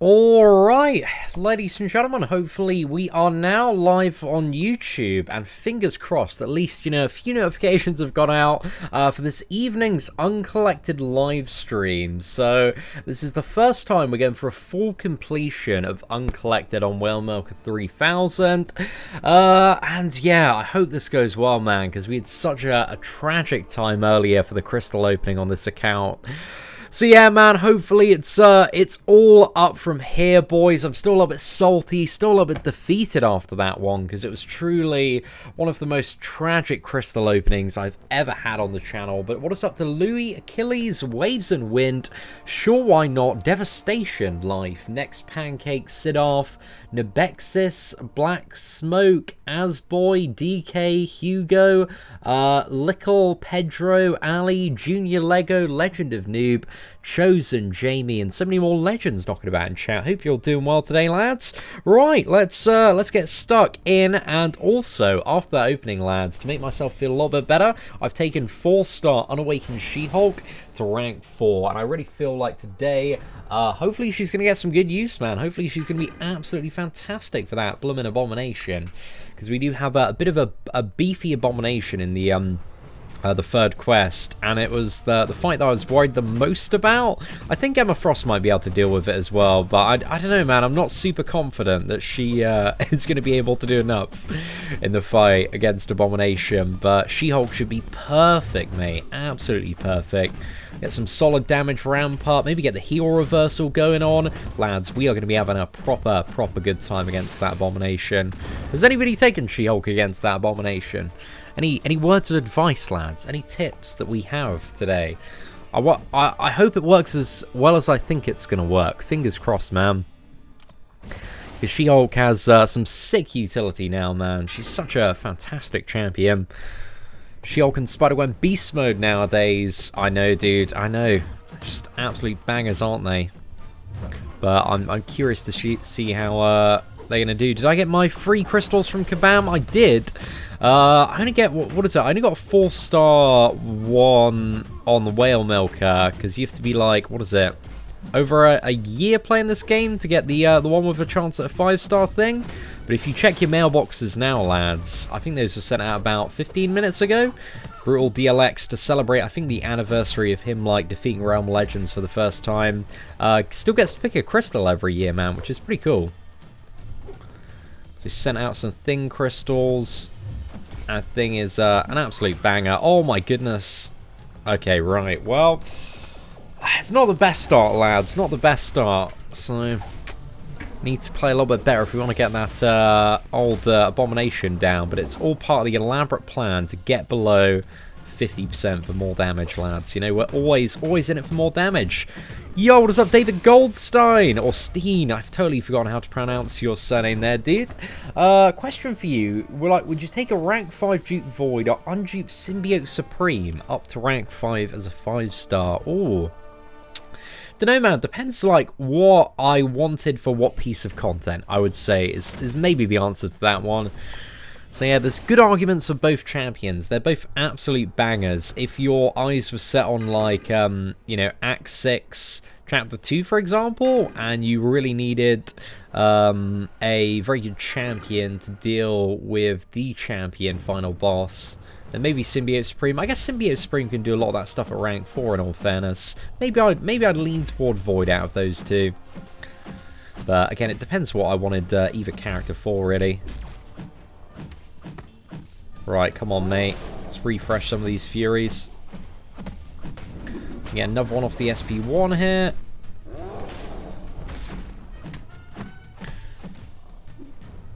Alright, ladies and gentlemen, hopefully we are now live on YouTube, and fingers crossed, at least, a few notifications have gone out for this evening's Uncollected live stream. So, this is the first time we're going for a full completion of Uncollected on WhaleMilker3000, and yeah, I hope this goes well, man, because we had such a tragic time earlier for the crystal opening on this account. So yeah, man, hopefully it's all up from here, boys. I'm still a little bit salty, still a little bit defeated after that one, because it was truly one of the most tragic crystal openings I've ever had on the channel. But what is up to Louis, Achilles, Waves and Wind, Sure Why Not, Devastation, Life, Next Pancake, Sidoff, Nebexis, Black Smoke, Asboy, DK, Hugo, Lickle, Pedro, Ali, Junior Lego, Legend of Noob, Chosen, Jamie, and so many more legends knocking about in chat. Hope you're doing well today, lads. Right, let's get stuck in. And also, after that opening, lads, to make myself feel a little bit better, I've taken 4-star Unawakened She-Hulk to rank 4, and I really feel like today, hopefully she's going to get some good use, man. Hopefully she's going to be absolutely fantastic for that bloomin' Abomination, because we do have a bit of a beefy Abomination in the third quest, and it was the fight that I was worried the most about. I think Emma Frost might be able to deal with it as well, but I don't know, man. I'm not super confident that she is going to be able to do enough in the fight against Abomination, but She-Hulk should be perfect, mate. Absolutely perfect. Get some solid damage ramp up, maybe get the heal reversal going on. Lads, we are going to be having a proper good time against that Abomination. Has anybody taken She-Hulk against that Abomination? Any words of advice, lads? Any tips that we have today? I hope it works as well as I think it's going to work. Fingers crossed, man. Because She-Hulk has some sick utility now, man. She's such a fantastic champion. She-Hulk and Spider-Gwen Beast Mode nowadays. I know, dude. I know. Just absolute bangers, aren't they? But I'm curious to see how they're going to do. Did I get my free crystals from Kabam? I did. I only get, what is it? I only got a 4-star one on the Whale Milker, because you have to be like, what is it? Over a year playing this game to get the one with a chance at a 5-star thing. But if you check your mailboxes now, lads, I think those were sent out about 15 minutes ago. Brutal DLX to celebrate, I think, the anniversary of him, like, defeating Realm Legends for the first time. Still gets to pick a crystal every year, man, which is pretty cool. Just sent out some Thing crystals. And Thing is an absolute banger. Oh my goodness. Okay, right. Well, it's not the best start, lads. Not the best start. So, need to play a little bit better if we want to get that old Abomination down. But it's all part of the elaborate plan to get below 50% for more damage, lads. You know, we're always in it for more damage. Yo, what is up, David Goldstein? Or Steen, I've totally forgotten how to pronounce your surname there, dude. Question for you. Would you take a rank 5 Dupe Void or unduped Symbiote Supreme up to rank 5 as a 5-star? Ooh. Dunno, man. Depends, like, what I wanted for what piece of content, I would say, is maybe the answer to that one. So yeah, there's good arguments for both champions. They're both absolute bangers. If your eyes were set on, like, you know, Act 6, Chapter 2, for example, and you really needed a very good champion to deal with the champion final boss, then maybe Symbiote Supreme. I guess Symbiote Supreme can do a lot of that stuff at rank 4, in all fairness. Maybe I'd lean toward Void out of those two. But again, it depends what I wanted either character for, really. Right, come on, mate. Let's refresh some of these Furies. Get another one off the SP1 here.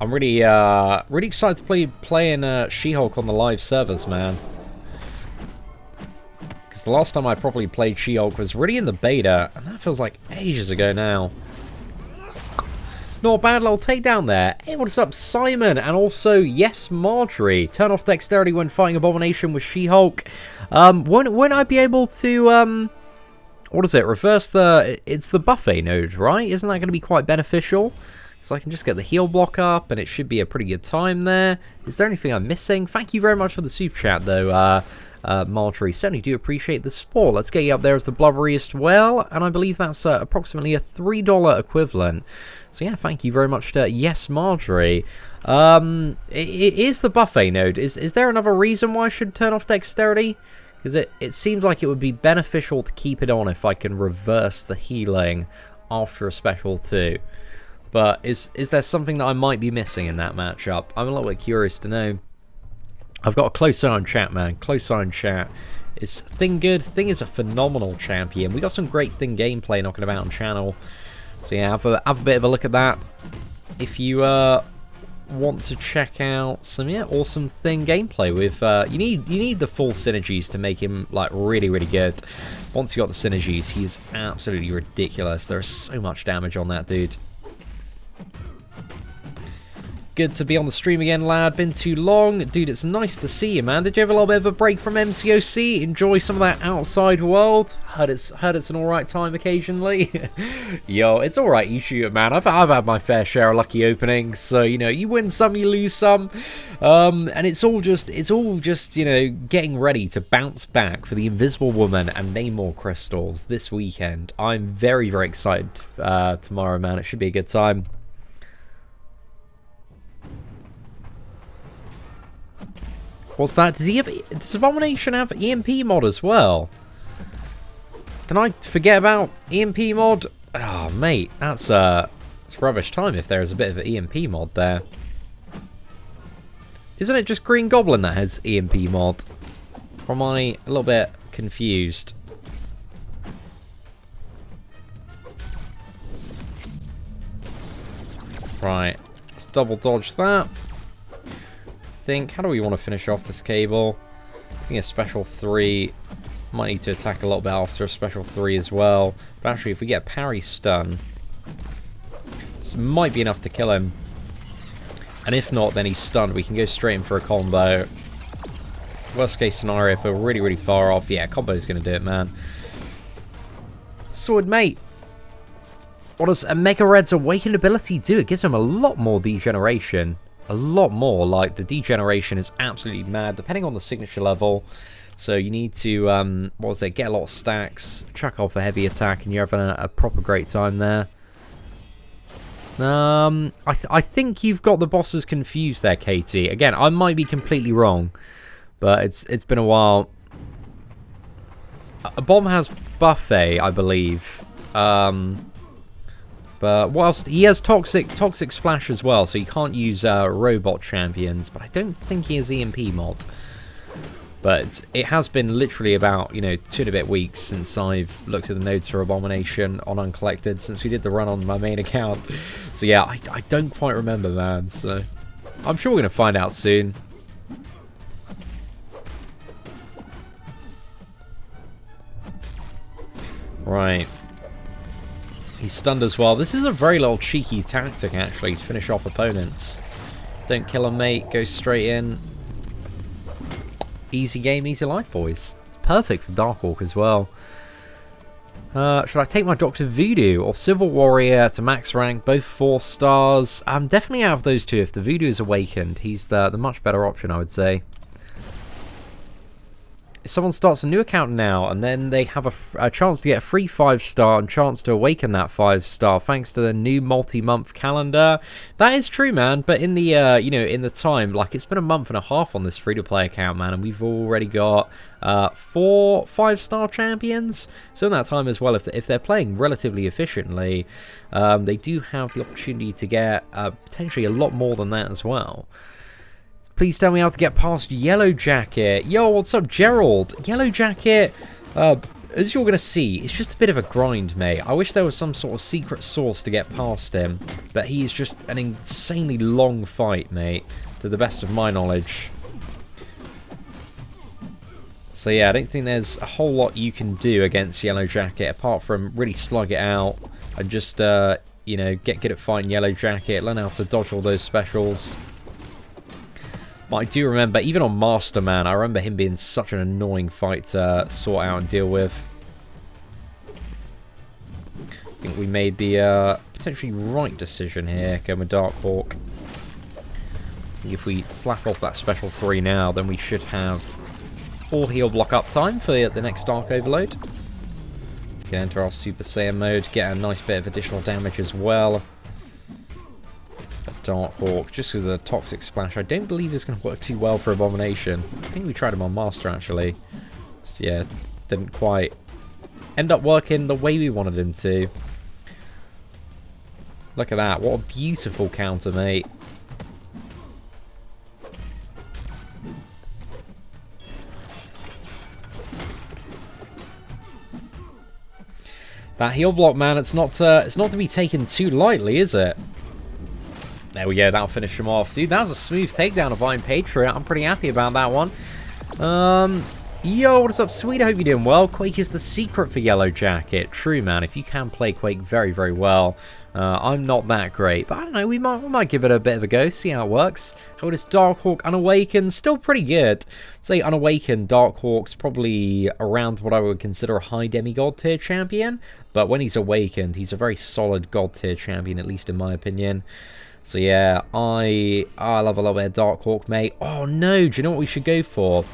I'm really excited to playing She-Hulk on the live servers, man. Because the last time I probably played She-Hulk was really in the beta, and that feels like ages ago now. Not bad little takedown there. Hey, what's up, Simon? And also, yes, Marjorie. Turn off dexterity when fighting Abomination with She-Hulk. Won't I be able to, what is it? Reverse it's the buffet node, right? Isn't that going to be quite beneficial? So I can just get the heal block up, and it should be a pretty good time there. Is there anything I'm missing? Thank you very much for the super chat, though. Marjorie. Certainly do appreciate the support. Let's get you up there as the blubberiest whale, and I believe that's approximately a $3 equivalent. So yeah, thank you very much to Yes Marjorie. It is the buffet node. Is there another reason why I should turn off dexterity? Because it seems like it would be beneficial to keep it on if I can reverse the healing after a special too. But is there something that I might be missing in that matchup? I'm a little bit curious to know. I've got a close eye on chat, man. Close eye on chat. Is Thing good? Thing is a phenomenal champion. We got some great Thing gameplay knocking about on channel. So yeah, have a bit of a look at that. If you want to check out some awesome Thing gameplay with you need the full synergies to make him like really good. Once you got the synergies, he's absolutely ridiculous. There's so much damage on that dude. Good to be on the stream again, lad. Been too long. Dude, it's nice to see you, man. Did you have a little bit of a break from MCOC? Enjoy some of that outside world? Heard it's an alright time occasionally. Yo, it's alright, you shoot, man. I've had my fair share of lucky openings. So, you know, you win some, you lose some. And it's all just, you know, getting ready to bounce back for the Invisible Woman and Namor crystals this weekend. I'm very excited tomorrow, man. It should be a good time. What's that? Does Abomination have EMP mod as well? Did I forget about EMP mod? Oh, mate, it's rubbish time if there is a bit of an EMP mod there. Isn't it just Green Goblin that has EMP mod? Or am I a little bit confused? Right, let's double dodge that. How do we want to finish off this cable? I think a special 3 might need to attack a little bit after a special 3 as well. But actually, if we get a parry stun, this might be enough to kill him. And if not, then he's stunned. We can go straight in for a combo. Worst case scenario, if we're really far off, yeah, combo's going to do it, man. Sword mate. What does a Mega Red's Awakened ability do? It gives him a lot more degeneration. A lot more. Like, the degeneration is absolutely mad, depending on the signature level. So you need to, get a lot of stacks, chuck off a heavy attack, and you're having a proper great time there. I think you've got the bosses confused there, Katie. Again, I might be completely wrong, but it's been a while. A bomb has buffet, I believe. But what else? He has toxic splash as well, so you can't use robot champions. But I don't think he has EMP mod. But it has been literally about 2 and a bit weeks since I've looked at the nodes for Abomination on Uncollected, since we did the run on my main account. So yeah, I don't quite remember, man. So I'm sure we're gonna find out soon. Right. He's stunned as well. This is a very little cheeky tactic, actually, to finish off opponents. Don't kill him, mate. Go straight in. Easy game, easy life, boys. It's perfect for Darkhawk as well. Should I take my Dr. Voodoo or Civil Warrior to max rank? Both 4 stars. I'm definitely out of those two. If the Voodoo is awakened, he's the much better option, I would say. If someone starts a new account now, and then they have a chance to get a free 5-star and chance to awaken that 5-star thanks to the new multi-month calendar. That is true, man. But in the in the time, like, it's been a month and a half on this free-to-play account, man, and we've already got 4 5-star champions. So in that time as well, if they're playing relatively efficiently, they do have the opportunity to get potentially a lot more than that as well. Please tell me how to get past Yellowjacket. Yo, what's up, Gerald? Yellowjacket, as you're going to see, it's just a bit of a grind, mate. I wish there was some sort of secret source to get past him, but he is just an insanely long fight, mate, to the best of my knowledge. So yeah, I don't think there's a whole lot you can do against Yellowjacket, apart from really slug it out and just, get good at fighting Yellowjacket, learn how to dodge all those specials. But I do remember, even on Master Man, I remember him being such an annoying fight to sort out and deal with. I think we made the potentially right decision here, going with Darkhawk. If we slap off that special 3 now, then we should have all heal block up time for the next Dark Overload. Get enter our Super Saiyan mode, get a nice bit of additional damage as well. Dark Hawk, just because of the Toxic Splash, I don't believe it's going to work too well for Abomination. I think we tried him on Master, actually. So yeah, didn't quite end up working the way we wanted him to. Look at that, what a beautiful counter, mate. That heal block, man, it's not to be taken too lightly, is it? There we go, that'll finish him off. Dude, that was a smooth takedown of Iron Patriot. I'm pretty happy about that one. Yo, what is up, sweet? I hope you're doing well. Quake is the secret for Yellowjacket. True, man, if you can play Quake very, very well. I'm not that great, but I don't know, we might give it a bit of a go, see how it works. How does Darkhawk Unawakened? Still pretty good. I'd say Unawakened, Darkhawk's probably around what I would consider a high demigod tier champion, but when he's awakened, he's a very solid god tier champion, at least in my opinion. So yeah, I love a little bit of Darkhawk, mate. Oh no, do you know what we should go for?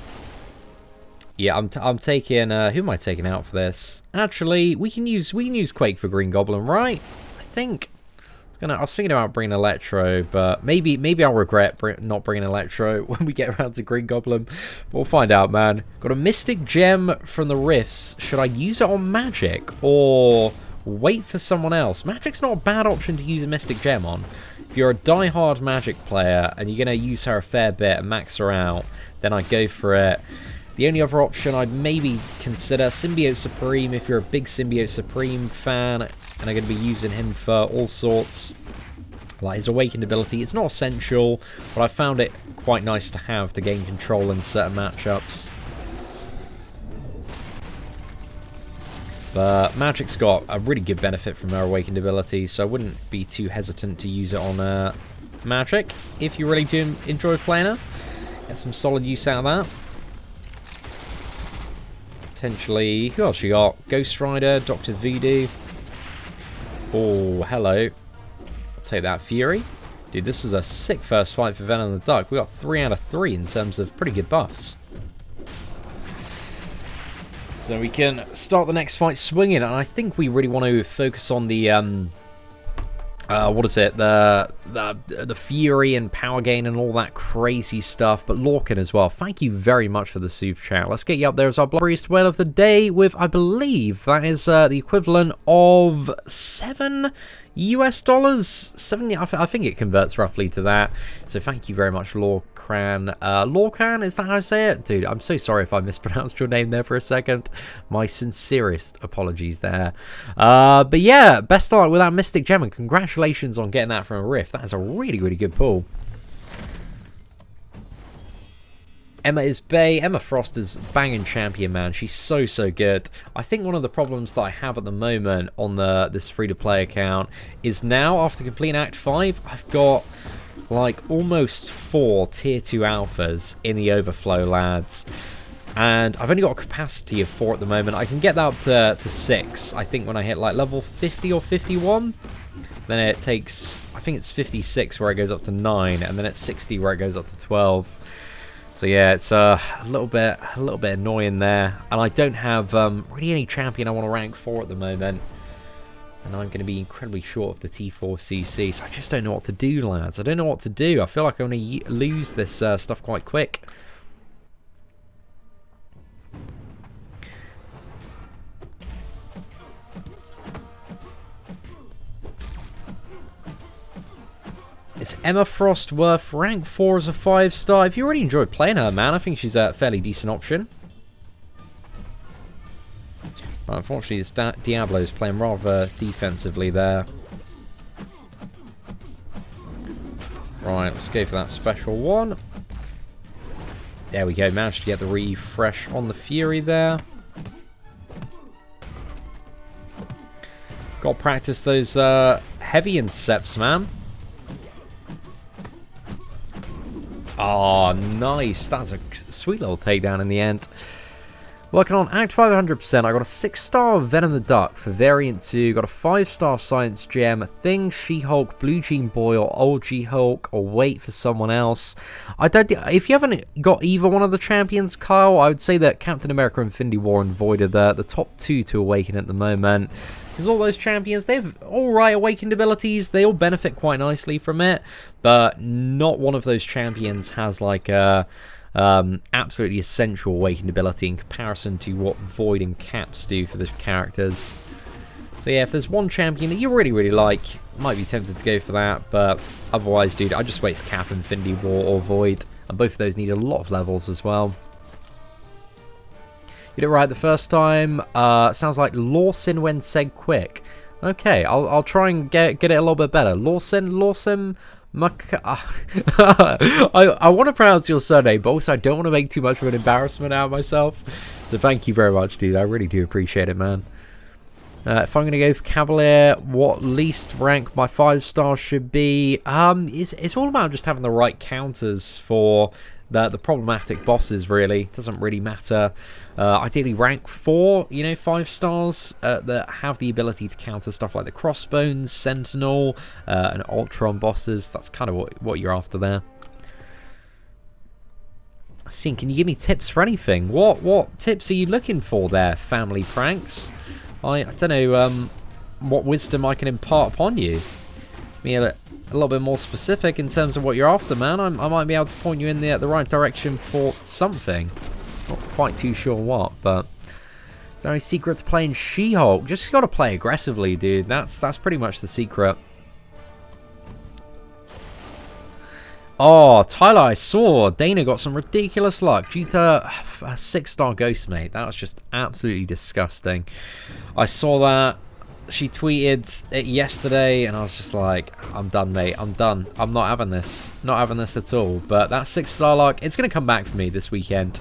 Yeah, I'm taking, who am I taking out for this? Actually, we can use Quake for Green Goblin, right? I think. I was thinking about bringing Electro, but maybe I'll regret not bringing Electro when we get around to Green Goblin. But we'll find out, man. Got a Mystic Gem from the Rifts. Should I use it on Magic or wait for someone else? Magic's not a bad option to use a Mystic Gem on. If you're a die-hard Magic player and you're going to use her a fair bit and max her out, then I'd go for it. The only other option I'd maybe consider, Symbiote Supreme, if you're a big Symbiote Supreme fan and are going to be using him for all sorts. Like his Awakened ability, it's not essential, but I found it quite nice to have to gain control in certain matchups. But Magic's got a really good benefit from her Awakened ability, so I wouldn't be too hesitant to use it on Magic if you really do enjoy playing her. Get some solid use out of that. Potentially, who else you got? Ghost Rider, Dr. Voodoo. Oh, hello. I'll take that, Fury. Dude, this is a sick first fight for Venom the Duck. We got 3 out of 3 in terms of pretty good buffs. So we can start the next fight swinging, and I think we really want to focus on the what is it? The Fury and power gain and all that crazy stuff, but Lorcan as well. Thank you very much for the super chat. Let's get you up there as our Blood Priest Whale of the day with, I believe, that is the equivalent of $7 US. 7, I think it converts roughly to that. So thank you very much, Lorcan. Lorcan, is that how I say it? Dude, I'm so sorry if I mispronounced your name there for a second. My sincerest apologies there. But yeah, best of luck with that Mystic Gem, and congratulations on getting that from a Rift. That is a really, really good pull. Emma is Bay. Emma Frost is banging champion, man. She's so, so good. I think one of the problems that I have at the moment on this free-to-play account is now, after completing Act 5, I've got like almost 4 tier 2 alphas in the overflow, lads, and I've only got a capacity of 4 at the moment. I can get that up to 6, I think, when I hit like level 50 or 51. Then it takes, I think it's 56 where it goes up to 9, and then it's 60 where it goes up to 12. So yeah, it's a little bit annoying there, and I don't have really any champion I want to rank 4 at the moment. And I'm going to be incredibly short of the T4CC, so I just don't know what to do, lads. I don't know what to do. I feel like I'm going to lose this stuff quite quick. Is Emma Frost worth rank 4 as a 5-star? If you really enjoy playing her, man, I think she's a fairly decent option. But unfortunately, this Diablo's playing rather defensively there. Right, let's go for that special one. There we go, managed to get the refresh on the Fury there. Got to practice those heavy intercepts, man. Oh, nice. That's a sweet little takedown in the end. Working on Act 500%, I got a 6-star Venom the Duck for Variant 2, got a 5-star Science Gem, Thing, She-Hulk, Blue Jean Boy, or Old She-Hulk, or wait for someone else. If you haven't got either one of the champions, Kyle, I would say that Captain America Infinity War and Void are the top 2 to awaken at the moment. Because all those champions, they have alright awakened abilities, they all benefit quite nicely from it, but not one of those champions has like a absolutely essential awakened ability in comparison to what Void and Caps do for the characters. So yeah, if there's one champion that you really like, might be tempted to go for that, but otherwise, dude, I'd just wait for Cap, Infinity War, or Void, and both of those need a lot of levels as well. You did it right the first time. Sounds like Lawson when said quick. Okay, I'll try and get it a little bit better. Lawson. I want to pronounce your surname, but also I don't want to make too much of an embarrassment out of myself. So thank you very much, dude. I really do appreciate it, man. If I'm going to go for Cavalier, what least rank my 5-star should be? It's all about just having the right counters for the problematic bosses, really. It doesn't really matter. Ideally rank 4, 5 stars that have the ability to counter stuff like the Crossbones, Sentinel, and Ultron bosses. That's kind of what you're after there. Sin, can you give me tips for anything? What tips are you looking for there, Family Pranks? I don't know what wisdom I can impart upon you. Be a little bit more specific in terms of what you're after, man. I might be able to point you in the right direction for something. Not quite too sure what, but is there any secret to playing She-Hulk? Just got to play aggressively, dude. That's pretty much the secret. Oh, Tyler, I saw Dana got some ridiculous luck due to a 6-star Ghost Mate. That was just absolutely disgusting. I saw that. She tweeted it yesterday, and I was just like, I'm done, mate. I'm done. I'm not having this. Not having this at all. But that 6-star luck, it's going to come back for me this weekend.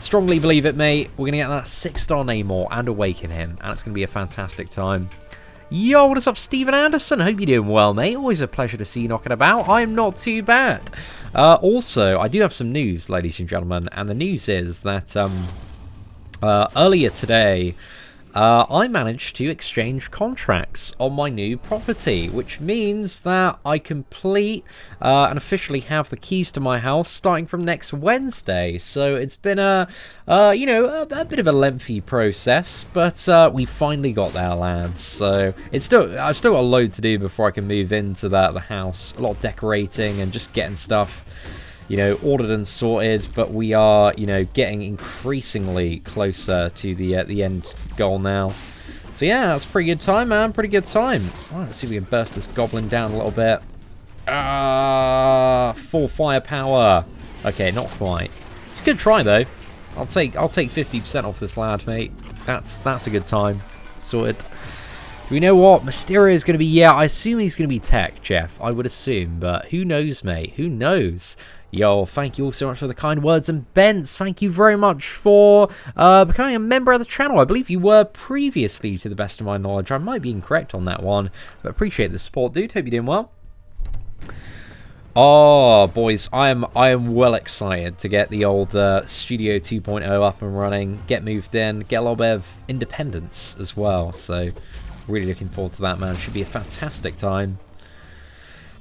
Strongly believe it, mate. We're going to get that 6-star Namor and awaken him, and it's going to be a fantastic time. Yo, what is up, Steven Anderson? Hope you're doing well, mate. Always a pleasure to see you knocking about. I am not too bad. Also, I do have some news, ladies and gentlemen, and the news is that earlier today, I managed to exchange contracts on my new property, which means that I complete and officially have the keys to my house starting from next Wednesday. So it's been a bit of a lengthy process, but we finally got there, lads. So I've still got a load to do before I can move into the house. A lot of decorating and just getting stuff, ordered and sorted, but we are, getting increasingly closer to the end goal now. So yeah, that's a pretty good time, man. Pretty good time. All right, let's see if we can burst this goblin down a little bit. Full firepower. Okay, not quite. It's a good try though. I'll take 50% off this lad, mate. That's a good time. Sorted. Do we know what Mysterio is going to be? Yeah, I assume he's going to be tech, Jeff. I would assume, but who knows, mate? Who knows? Yo, thank you all so much for the kind words, and Bence, thank you very much for becoming a member of the channel. I believe you were previously, to the best of my knowledge. I might be incorrect on that one, but appreciate the support, dude. Hope you're doing well. Oh, boys, I am well excited to get the old Studio 2.0 up and running, get moved in, get a little bit of independence as well. So, really looking forward to that, man. Should be a fantastic time.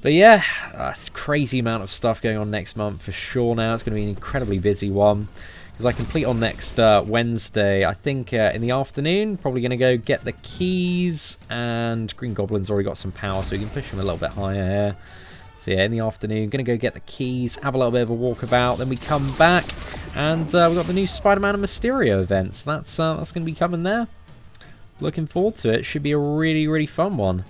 But yeah, that's a crazy amount of stuff going on next month for sure now. It's going to be an incredibly busy one. Because I complete on next Wednesday, I think in the afternoon. Probably going to go get the keys. And Green Goblin's already got some power, so we can push him a little bit higher here. So yeah, in the afternoon, going to go get the keys, have a little bit of a walkabout. Then we come back, and we've got the new Spider-Man and Mysterio events. That's going to be coming there. Looking forward to it. Should be a really, really fun one.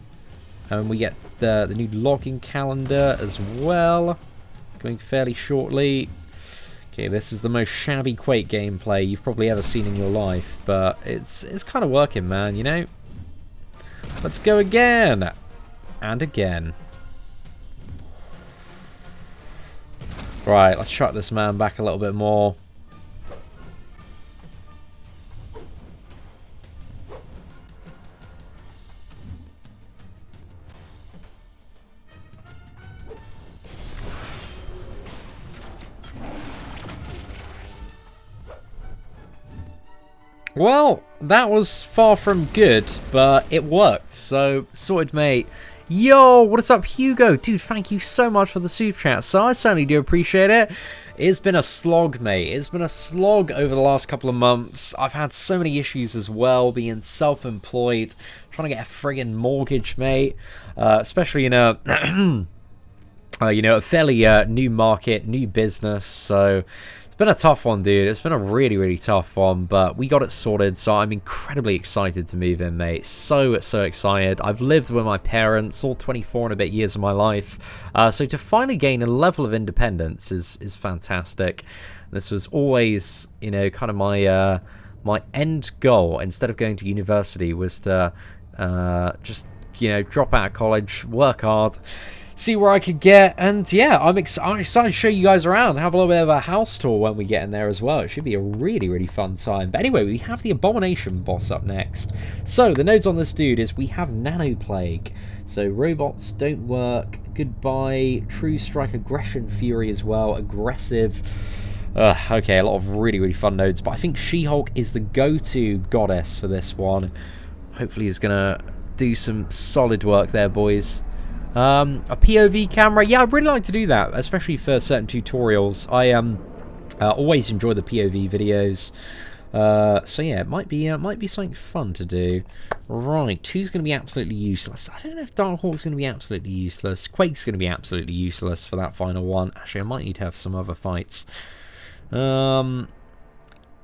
And we get the new login calendar as well, coming fairly shortly. Okay, this is the most shabby Quake gameplay you've probably ever seen in your life, but it's kind of working, man, Let's go again. And again. Right, let's shut this man back a little bit more. Well, that was far from good, but it worked, so sorted, mate. Yo, what is up, Hugo? Dude, thank you so much for the super chat, so I certainly do appreciate it. It's been a slog, mate. It's been a slog over the last couple of months. I've had so many issues as well, being self-employed, trying to get a friggin' mortgage, mate, especially in a, a fairly new market, new business, so it's been a tough one, dude. It's been a really, really tough one, but we got it sorted, so I'm incredibly excited to move in, mate. So excited. I've lived with my parents all 24 and a bit years of my life, so to finally gain a level of independence is fantastic. This was always, kind of my my end goal. Instead of going to university, was to just, drop out of college, work hard, see where I could get, and yeah, I'm excited to show you guys around, have a little bit of a house tour when we get in there as well. It should be a really, really fun time. But anyway, we have the Abomination boss up next. So the notes on this dude is we have Nano Plague, so robots don't work, goodbye, True Strike, Aggression Fury as well, aggressive. Okay, a lot of really, really fun nodes, but I think She-Hulk is the go-to goddess for this one. Hopefully he's gonna do some solid work there, boys. A POV camera, yeah, I'd really like to do that, especially for certain tutorials. I always enjoy the POV videos, so yeah, it might be something fun to do. Right, who's going to be absolutely useless? I don't know if Darkhawk's going to be absolutely useless. Quake's going to be absolutely useless for that final one. Actually, I might need to have some other fights.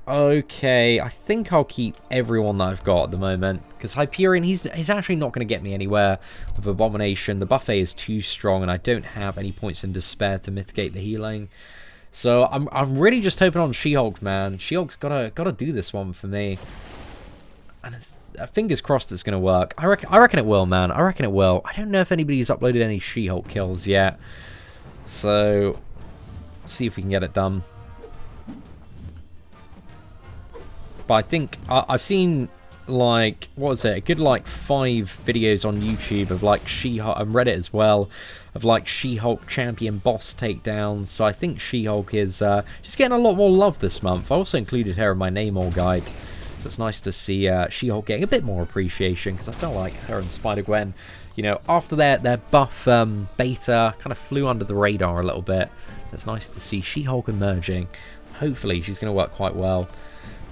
Okay, I think I'll keep everyone that I've got at the moment, because Hyperion, he's actually not going to get me anywhere with Abomination. The buffet is too strong, and I don't have any points in despair to mitigate the healing. So I'm really just hoping on She-Hulk, man. She-Hulk's gotta do this one for me, and fingers crossed it's gonna work. I reckon it will, man. I reckon it will. I don't know if anybody's uploaded any She-Hulk kills yet, so let's see if we can get it done. But I think I've seen, like, what was it? A good, like, 5 videos on YouTube of, like, She-Hulk, and Reddit as well, of, like, She-Hulk champion boss takedowns. So I think She-Hulk is just getting a lot more love this month. I also included her in my Namor guide. So it's nice to see She-Hulk getting a bit more appreciation, because I felt like her and Spider-Gwen, after their buff beta, kind of flew under the radar a little bit. It's nice to see She-Hulk emerging. Hopefully she's going to work quite well.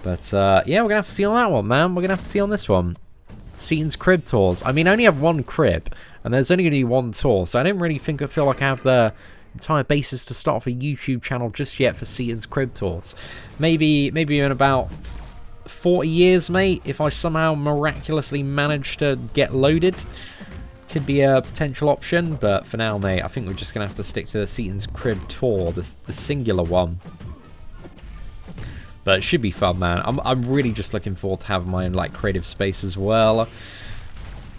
But, yeah, we're going to have to see on that one, man. We're going to have to see on this one. Seatin's crib tours. I mean, I only have one crib, and there's only going to be one tour, so I don't really feel like I have the entire basis to start off a YouTube channel just yet for Seatin's crib tours. Maybe in about 40 years, mate, if I somehow miraculously manage to get loaded. Could be a potential option, but for now, mate, I think we're just going to have to stick to the Seatin's crib tour, the singular one. But it should be fun, man. I'm really just looking forward to having my own, like, creative space as well,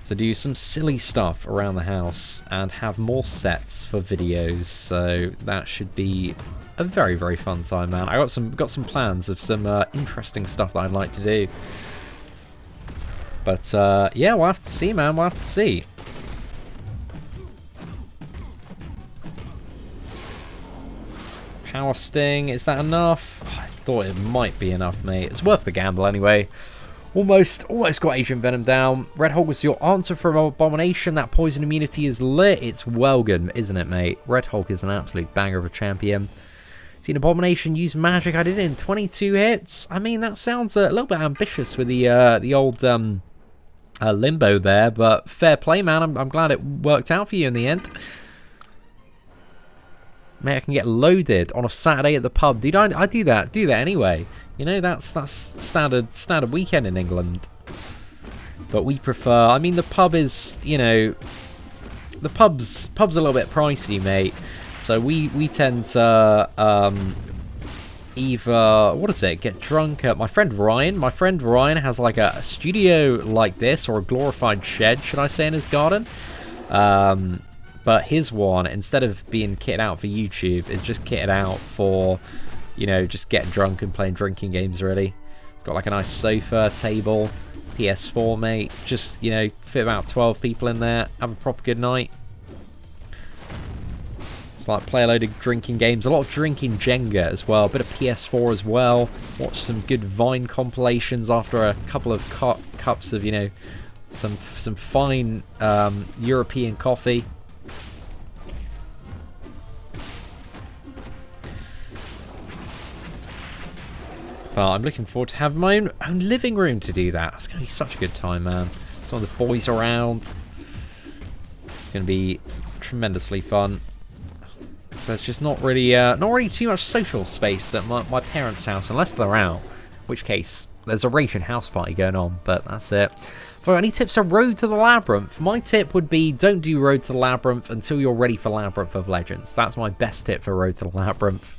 to do some silly stuff around the house and have more sets for videos. So that should be a very, very fun time, man. I got some plans of some interesting stuff that I'd like to do. But yeah, we'll have to see, man. We'll have to see. Power Sting, is that enough? I thought it might be enough, mate. It's worth the gamble anyway. Almost got Agent Venom down. Red Hulk was your answer for Abomination. That poison immunity is lit. It's well good, isn't it, mate? Red Hulk is an absolute banger of a champion. Seen Abomination use magic. I did it in 22 hits. I mean, that sounds a little bit ambitious with the old limbo there, but fair play, man. I'm glad it worked out for you in the end. Mate, I can get loaded on a Saturday at the pub. Dude, I do that anyway. That's standard weekend in England. But we prefer, I mean, the pub is, the pub's a little bit pricey, mate. So we tend to either, what is it, get drunk at my friend Ryan has like a studio like this, or a glorified shed, should I say, in his garden. But his one, instead of being kitted out for YouTube, is just kitted out for, just getting drunk and playing drinking games, really. It's got like a nice sofa, table, PS4, mate. Just, fit about 12 people in there, have a proper good night. It's like play a load of drinking games, a lot of drinking Jenga as well, a bit of PS4 as well. Watch some good Vine compilations after a couple of cups of, you know, some fine European coffee. But I'm looking forward to having my own living room to do that. It's going to be such a good time, man. Some of the boys around. It's going to be tremendously fun. So there's just not really too much social space at my parents' house, unless they're out. In which case, there's a raging house party going on, but that's it. For any tips on Road to the Labyrinth, my tip would be don't do Road to the Labyrinth until you're ready for Labyrinth of Legends. That's my best tip for Road to the Labyrinth.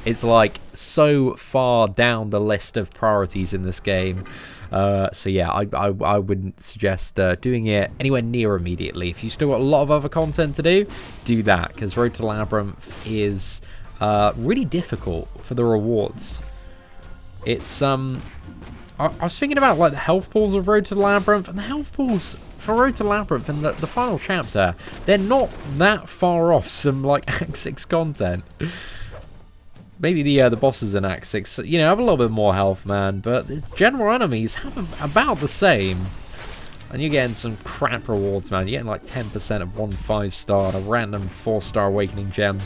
It's like so far down the list of priorities in this game. So yeah, I wouldn't suggest doing it anywhere near immediately. If you've still got a lot of other content to do that, because Road to the Labyrinth is really difficult for the rewards. It's I was thinking about like the health pools of Road to the Labyrinth, and the health pools for Road to the Labyrinth in the final chapter, they're not that far off some like Act 6 content. Maybe the bosses in Act 6, you know, have a little bit more health, man, but the general enemies have about the same. And you're getting some crap rewards, man. You're getting like 10% of 1 5-star and a random 4-star Awakening Gem.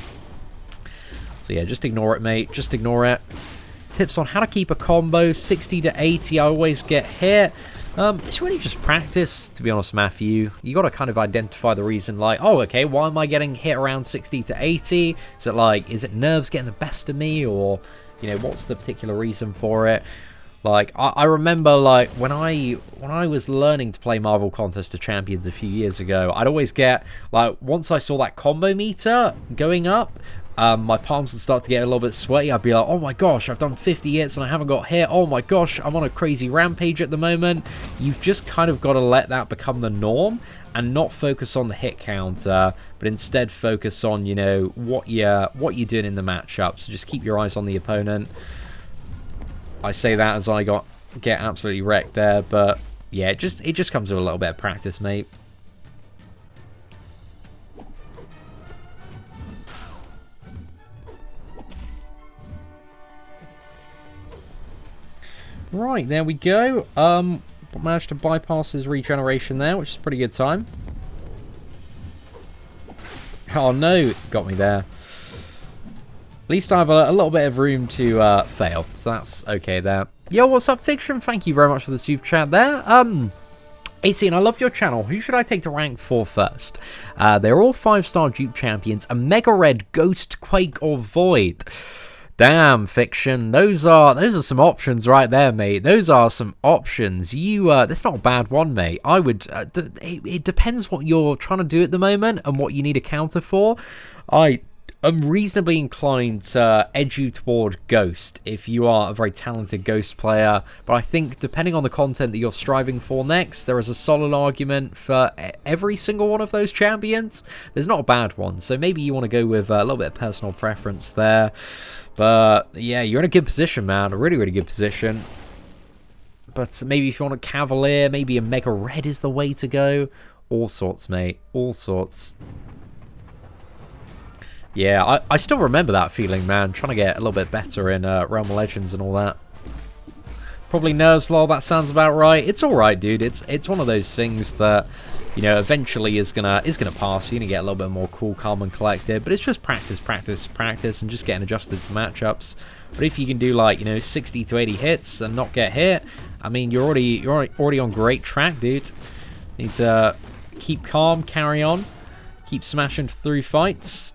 So yeah, just ignore it, mate. Just ignore it. Tips on how to keep a combo 60 to 80. I always get hit. It's really just practice, to be honest, Matthew. You got to kind of identify the reason, like, oh, okay, why am I getting hit around 60 to 80? Is it nerves getting the best of me, or, you know, what's the particular reason for it? Like, I remember, like, when I was learning to play Marvel Contest of Champions a few years ago, I'd always get, like, once I saw that combo meter going up, my palms would start to get a little bit sweaty. I'd be like, oh my gosh, I've done 50 hits and I haven't got hit. Oh my gosh, I'm on a crazy rampage at the moment. You've just kind of got to let that become the norm and not focus on the hit counter, but instead focus on, you know, what you're doing in the matchup. So just keep your eyes on the opponent. I say that as I get absolutely wrecked there, but yeah, it just comes with a little bit of practice, mate. Right, there we go. Managed to bypass his regeneration there, which is a pretty good time. Oh no, got me there. At least I have a little bit of room to fail, so that's okay there. Yo, what's up, Fiction? Thank you very much for the super chat there. Seatin, I love your channel. Who should I take to rank 4 first? They're all 5-star dupe champions. A Mega Red, Ghost, Quake, or Void. Damn, Fiction. Those are some options right there, mate. Those are some options. That's not a bad one, mate. I would. It depends what you're trying to do at the moment and what you need a counter for. I'm reasonably inclined to edge you toward Ghost if you are a very talented Ghost player. But I think depending on the content that you're striving for next, there is a solid argument for every single one of those champions. There's not a bad one. So maybe you want to go with a little bit of personal preference there. But yeah, you're in a good position, man. A really, really good position. But maybe if you want a Cavalier, maybe a Mega Red is the way to go. All sorts, mate. All sorts. Yeah, I still remember that feeling, man. Trying to get a little bit better in Realm of Legends and all that. Probably nerves, lol. That sounds about right. It's all right, dude. It's one of those things that, you know, eventually is gonna pass. You're gonna get a little bit more cool, calm, and collected. But it's just practice, practice, practice, and just getting adjusted to matchups. But if you can do, like, you know, 60 to 80 hits and not get hit, I mean, you're already on great track, dude. Need to keep calm, carry on, keep smashing through fights.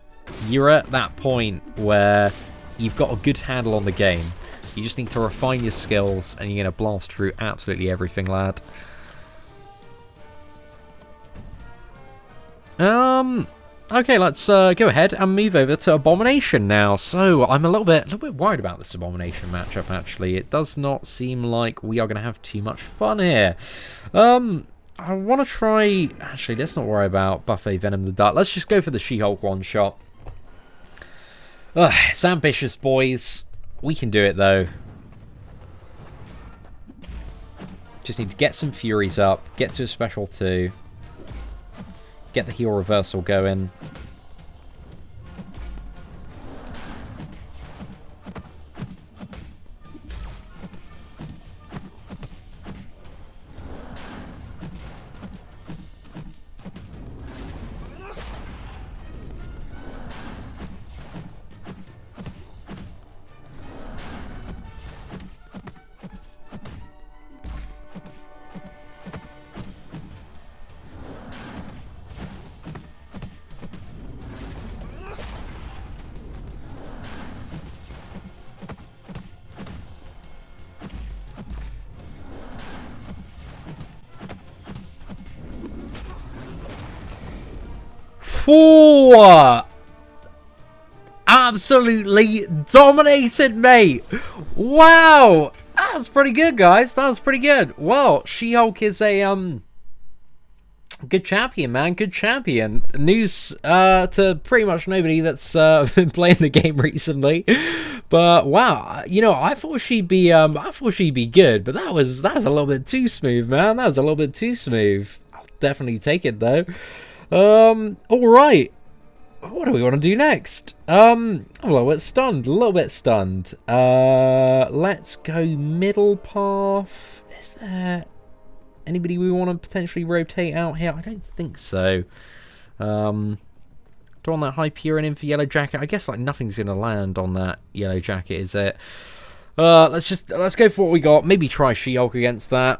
You're at that point where you've got a good handle on the game. You just need to refine your skills, and you're gonna blast through absolutely everything, lad. Okay, let's go ahead and move over to Abomination now. So I'm a little bit worried about this Abomination matchup. Actually, it does not seem like we are going to have too much fun here. I want to try. Actually, let's not worry about Buffet Venom the Dart. Let's just go for the She-Hulk one shot. It's ambitious, boys. We can do it though. Just need to get some Furies up, get to a special 2. Get the heal reversal going. Whoa! Absolutely dominated, mate. Wow, that's pretty good, guys. That was pretty good. Well, She-Hulk is a good champion, man. Good champion. News to pretty much nobody that's been playing the game recently. But wow, you know, I thought she'd be good, but that was a little bit too smooth, man. That was a little bit too smooth. I'll definitely take it though. All right. What do we want to do next? I'm a little bit stunned. Let's go middle path. Is there anybody we want to potentially rotate out here? I don't think so. Throw on that Hyperion in for Yellowjacket. I guess like nothing's gonna land on that Yellowjacket, is it? Let's go for what we got. Maybe try She-Hulk against that.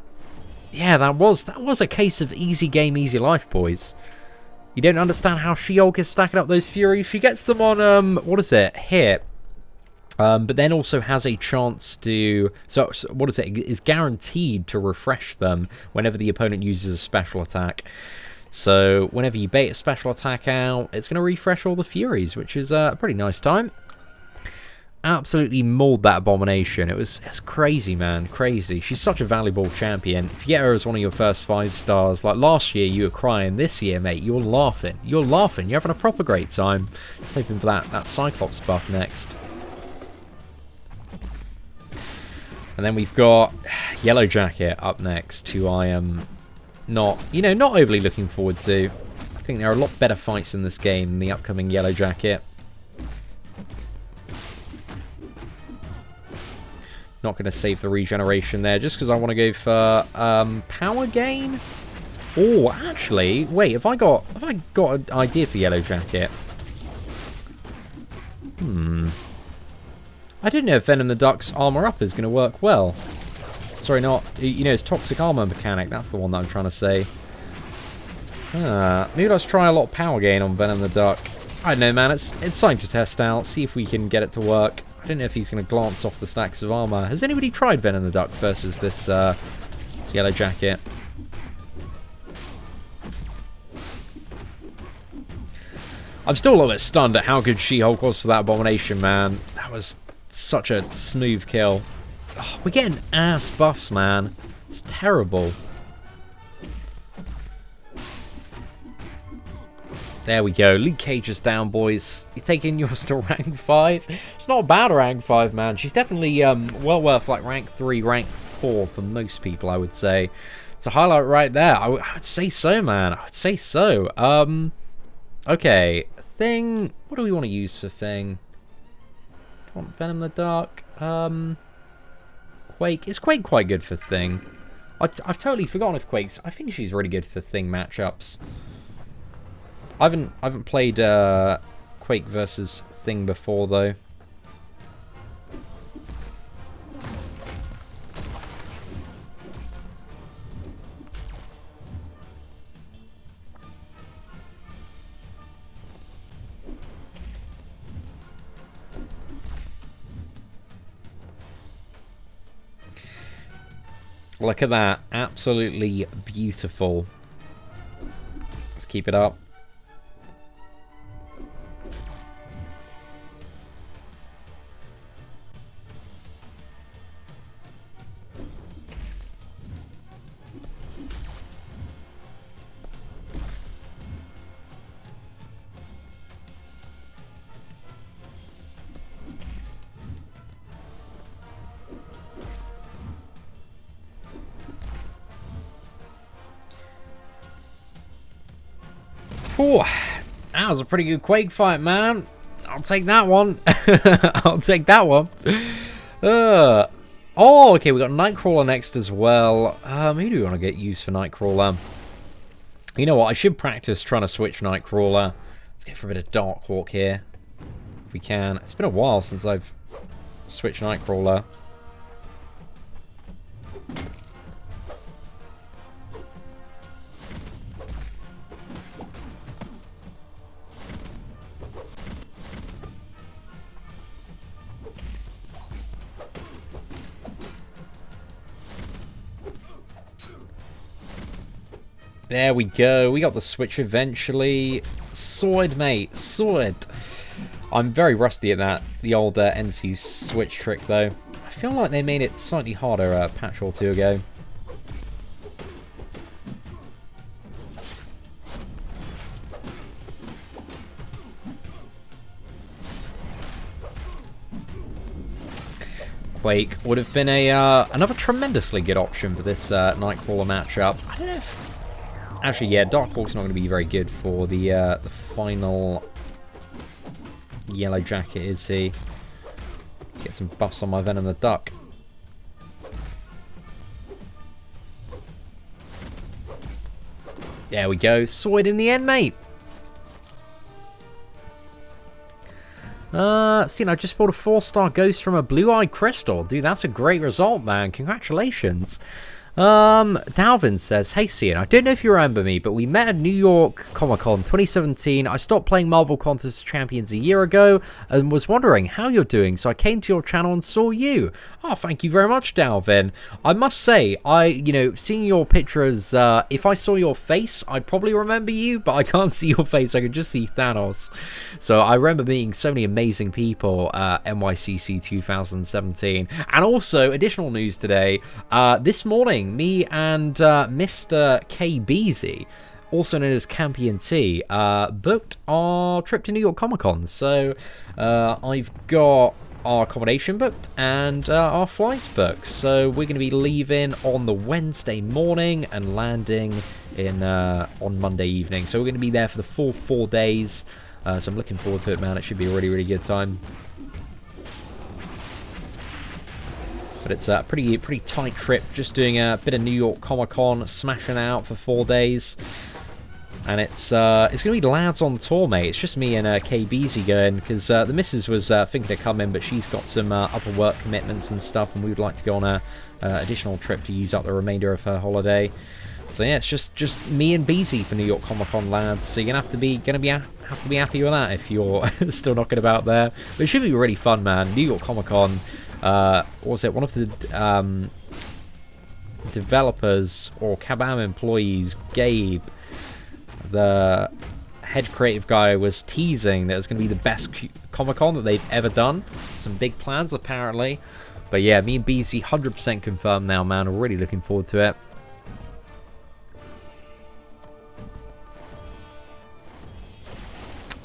Yeah, that was a case of easy game, easy life, boys. You don't understand how She-Hulk is stacking up those Furies. She gets them on, what is it? Hit. But then also has a chance to... So what is it? Is guaranteed to refresh them whenever the opponent uses a special attack. So whenever you bait a special attack out, it's going to refresh all the Furies, which is a pretty nice time. Absolutely mauled that Abomination. It's crazy, man. Crazy. She's such a valuable champion. If you get her as one of your first 5 stars, like last year you were crying, this year, mate, you're laughing. You're laughing. You're having a proper great time. Just hoping for that Cyclops buff next. And then we've got Yellowjacket up next, who I am not overly looking forward to. I think there are a lot better fights in this game than the upcoming Yellowjacket. Not going to save the regeneration there, just because I want to go for power gain. Oh, actually, wait, have I got an idea for Yellowjacket? I didn't know if Venom the Duck's armor up is going to work well. Sorry, not, you know, his toxic armor mechanic. That's the one that I'm trying to say. Maybe let's try a lot of power gain on Venom the Duck. I don't know, man. It's time to test out. See if we can get it to work. I don't know if he's going to glance off the stacks of armor. Has anybody tried Venom the Duck versus this Yellowjacket? I'm still a little bit stunned at how good She-Hulk was for that Abomination, man. That was such a smooth kill. Oh, we're getting ass buffs, man. It's terrible. There we go. Luke Cage is down, boys. You're taking yours to rank 5. It's not bad a rank 5, man. She's definitely well worth like rank 3, rank 4 for most people, I would say. It's a highlight right there. I would say so, man. I would say so. Okay. Thing. What do we want to use for Thing? Do you want Venom the Dark? Quake. Is Quake quite good for Thing? I've totally forgotten if Quake's... I think she's really good for Thing matchups. I haven't played Quake versus Thing before though. Look at that, absolutely beautiful. Let's keep it up. Whew, that was a pretty good Quake fight, man. I'll take that one. I'll take that one. Oh, okay, we got Nightcrawler next as well. Who do we want to get used for Nightcrawler? You know what? I should practice trying to switch Nightcrawler. Let's go for a bit of Darkhawk here, if we can. It's been a while since I've switched Nightcrawler. There we go. We got the switch eventually. Sword, mate. Sword. I'm very rusty at that. The old NC switch trick, though. I feel like they made it slightly harder a patch or two ago. Quake would have been a another tremendously good option for this Nightcrawler matchup. I don't know if... Actually, yeah, Darkhawk's not going to be very good for the final Yellowjacket, is he? Get some buffs on my Venom the Duck. There we go. Sword in the end, mate. Seatin, I just bought a 4-star ghost from a blue-eyed crystal. Dude, that's a great result, man. Congratulations. Dalvin says, hey Seatin, I don't know if you remember me, but we met at New York Comic-Con 2017. I stopped playing Marvel Contest Champions a year ago and was wondering how you're doing, so I came to your channel and saw you. Oh, thank you very much, Dalvin. I must say, seeing your pictures, if I saw your face, I'd probably remember you, but I can't see your face. I can just see Thanos. So I remember meeting so many amazing people at NYCC 2017. And also, additional news today, this morning, me and Mr. K. Beasy, also known as Campion T, booked our trip to New York Comic Con. So I've got our accommodation booked and our flights booked. So we're going to be leaving on the Wednesday morning and landing in on Monday evening. So we're going to be there for the full 4 days. So I'm looking forward to it, man. It should be a really, really good time. But it's a pretty tight trip, just doing a bit of New York Comic Con, smashing out for 4 days. And it's going to be lads on tour, mate. It's just me and KBZ going, because the missus was thinking of coming, but she's got some other work commitments and stuff, and we would like to go on a additional trip to use up the remainder of her holiday. So yeah, it's just me and BZ for New York Comic Con, lads. So you're gonna have to be happy with that if you're still knocking about there. But it should be really fun, man. New York Comic Con. What was it? One of the developers or Kabam employees, Gabe, the head creative guy, was teasing that it was going to be the best Comic-Con that they've ever done. Some big plans, apparently. But yeah, me and BZ 100% confirmed now, man. I'm really looking forward to it.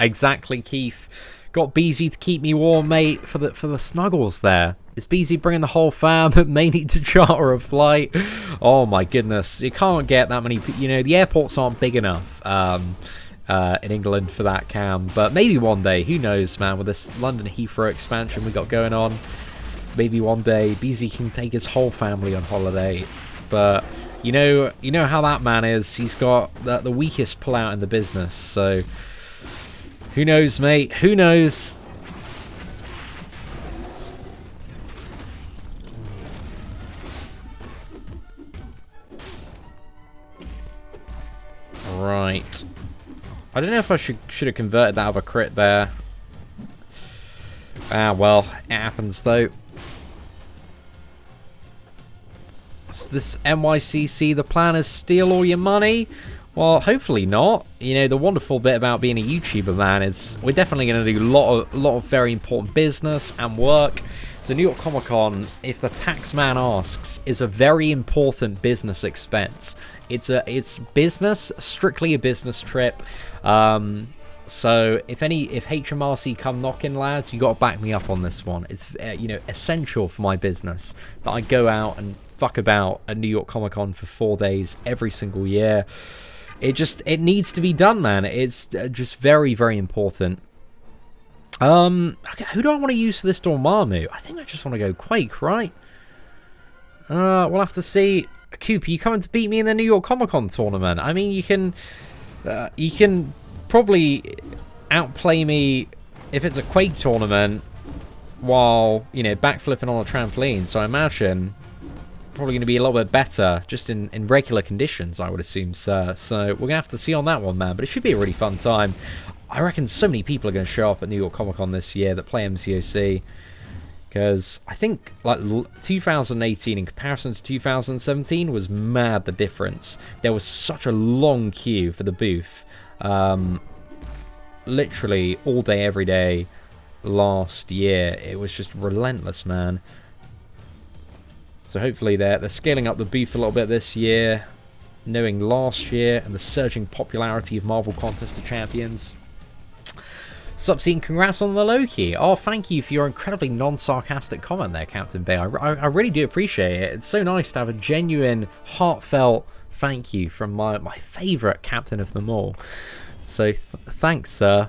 Exactly, Keith. Got BZ to keep me warm, mate, for the snuggles there. Is BZ bringing the whole fam? May need to charter a flight. Oh my goodness, you can't get that many. You know, the airports aren't big enough in England for that, Cam. But maybe one day, who knows, man? With this London Heathrow expansion we got going on, maybe one day BZ can take his whole family on holiday. But you know how that man is. He's got the weakest pullout in the business. So who knows, mate? Who knows? Right. I don't know if I should have converted that other crit there. Ah, well, it happens though. So this NYCC, the plan is steal all your money? Well, hopefully not. You know, the wonderful bit about being a YouTuber, man, is we're definitely going to do a lot of very important business and work. So New York Comic Con, if the tax man asks, is a very important business expense. It's business, strictly a business trip. So if HMRC come knocking, lads, you got to back me up on this one. It's essential for my business that I go out and fuck about at New York Comic Con for 4 days every single year. It needs to be done, man. It's just very, very important. Okay, who do I want to use for this Dormammu? I think I just want to go Quake, right? We'll have to see. Coop, are you coming to beat me in the New York Comic Con tournament? I mean, you can probably outplay me if it's a Quake tournament while, backflipping on a trampoline. So I imagine probably going to be a little bit better just in regular conditions, I would assume, sir. So we're going to have to see on that one, man. But it should be a really fun time. I reckon so many people are going to show up at New York Comic Con this year that play MCOC. Because I think like 2018 in comparison to 2017 was mad, the difference. There was such a long queue for the booth. literally all day, every day last year. It was just relentless, man. So hopefully they're scaling up the beef a little bit this year, knowing last year and the surging popularity of Marvel Contest of Champions. Sup, Seatin, congrats on the Loki. Oh, thank you for your incredibly non-sarcastic comment there, Captain Bay. I really do appreciate it. It's so nice to have a genuine, heartfelt thank you from my favourite captain of them all. So, thanks, sir.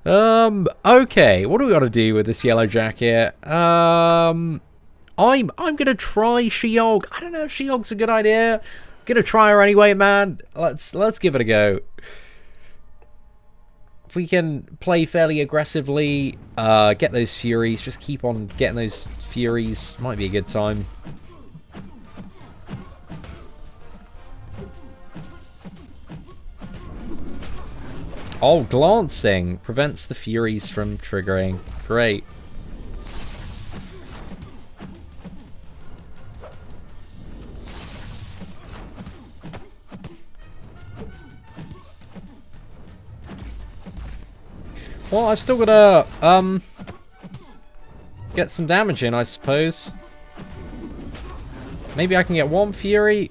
Okay, what do we got to do with this Yellowjacket? I'm gonna try She-Hulk. I don't know if She-Hulk's a good idea. Gonna try her anyway, man. Let's give it a go. If we can play fairly aggressively, get those Furies, just keep on getting those Furies, might be a good time. Oh, glancing prevents the Furies from triggering. Great. Well, I've still got to, get some damage in, I suppose. Maybe I can get one Fury.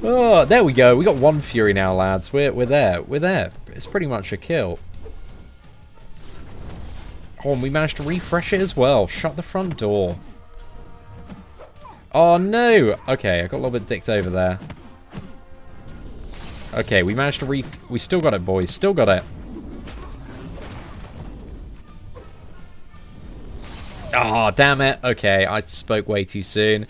Oh, there we go. We got one Fury now, lads. We're there. We're there. It's pretty much a kill. Oh, and we managed to refresh it as well. Shut the front door. Oh, no. Okay, I got a little bit dicked over there. Okay, we managed to we still got it, boys. Still got it. Oh, damn it. Okay, I spoke way too soon.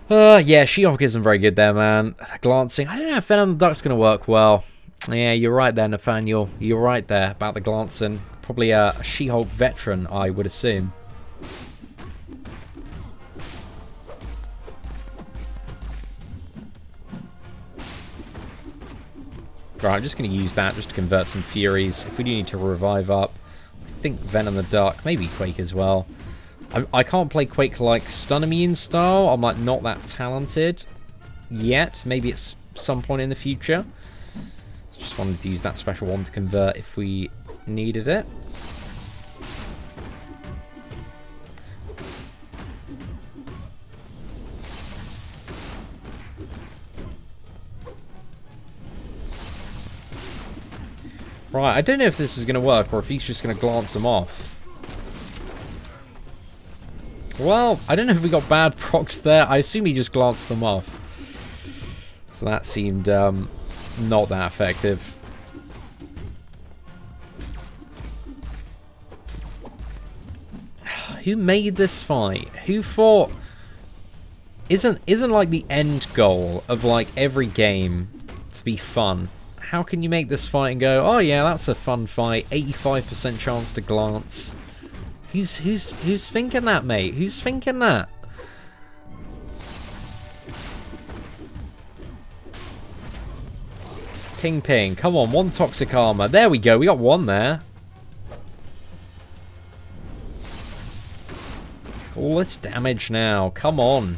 Yeah, She-Hulk isn't very good there, man. Glancing. I don't know if Venom the Duck's going to work well. Yeah, you're right there, Nathaniel. You're right there about the glancing. Probably a She-Hulk veteran, I would assume. Right, I'm just going to use that just to convert some Furies. If we do need to revive up, I think Venom the Duck, maybe Quake as well. I can't play Quake like stun immune style. I'm like not that talented yet. Maybe it's some point in the future. Just wanted to use that special one to convert if we needed it. Right, I don't know if this is going to work or if he's just going to glance them off. Well, I don't know if we got bad procs there. I assume he just glanced them off. So that seemed not that effective. Who made this fight? Who thought... Isn't like the end goal of like every game to be fun? How can you make this fight and go, oh yeah, that's a fun fight, 85% chance to glance? Who's thinking that, mate? Who's thinking that? Ping ping. Come on, one toxic armor. There we go. We got one there. All this damage now. Come on.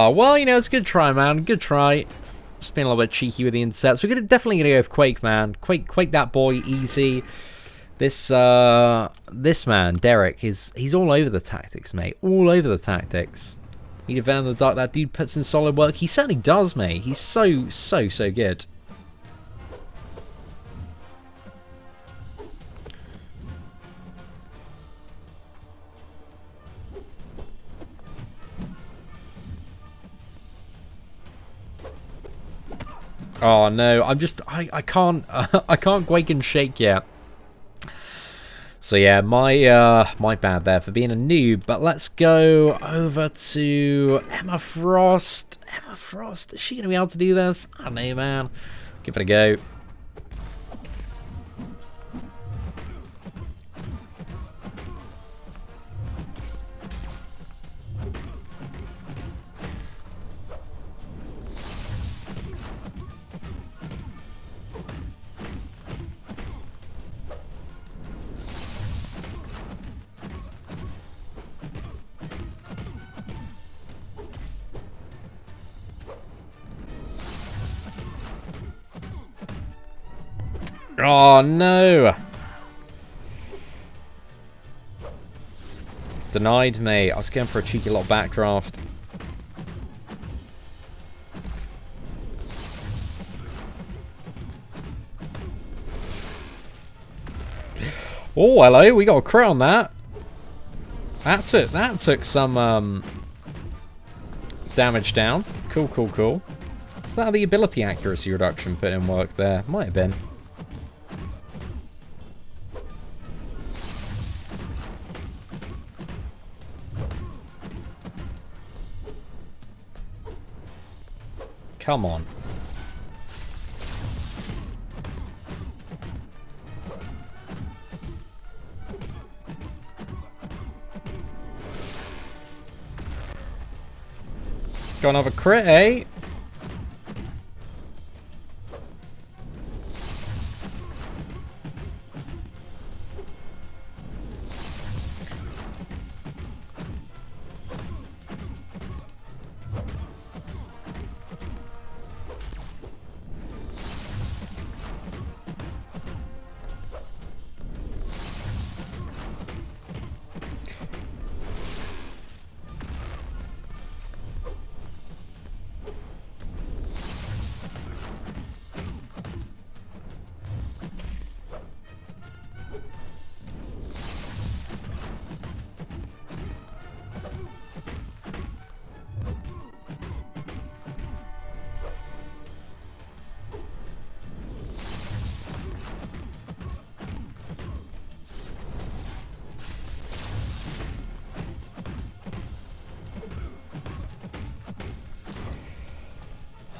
Well, you know, it's a good try, man. Good try. Just being a little bit cheeky with the intercepts. We're definitely gonna go with Quake, man. Quake that boy, easy. This man, Derek, he's all over the tactics, mate. All over the tactics. Need a Venom in the Dark. That dude puts in solid work. He certainly does, mate. He's so good. Oh no, I can't I can't Quake and shake yet. So yeah, my bad there for being a noob. But let's go over to Emma Frost. Emma Frost, is she gonna be able to do this? I don't know, man. Give it a go. Oh, no. Denied me. I was going for a cheeky little backdraft. Oh, hello. We got a crit on that. That took some damage down. Cool, cool, cool. Is that the ability accuracy reduction put in work there? Might have been. Come on. Got another crit, eh?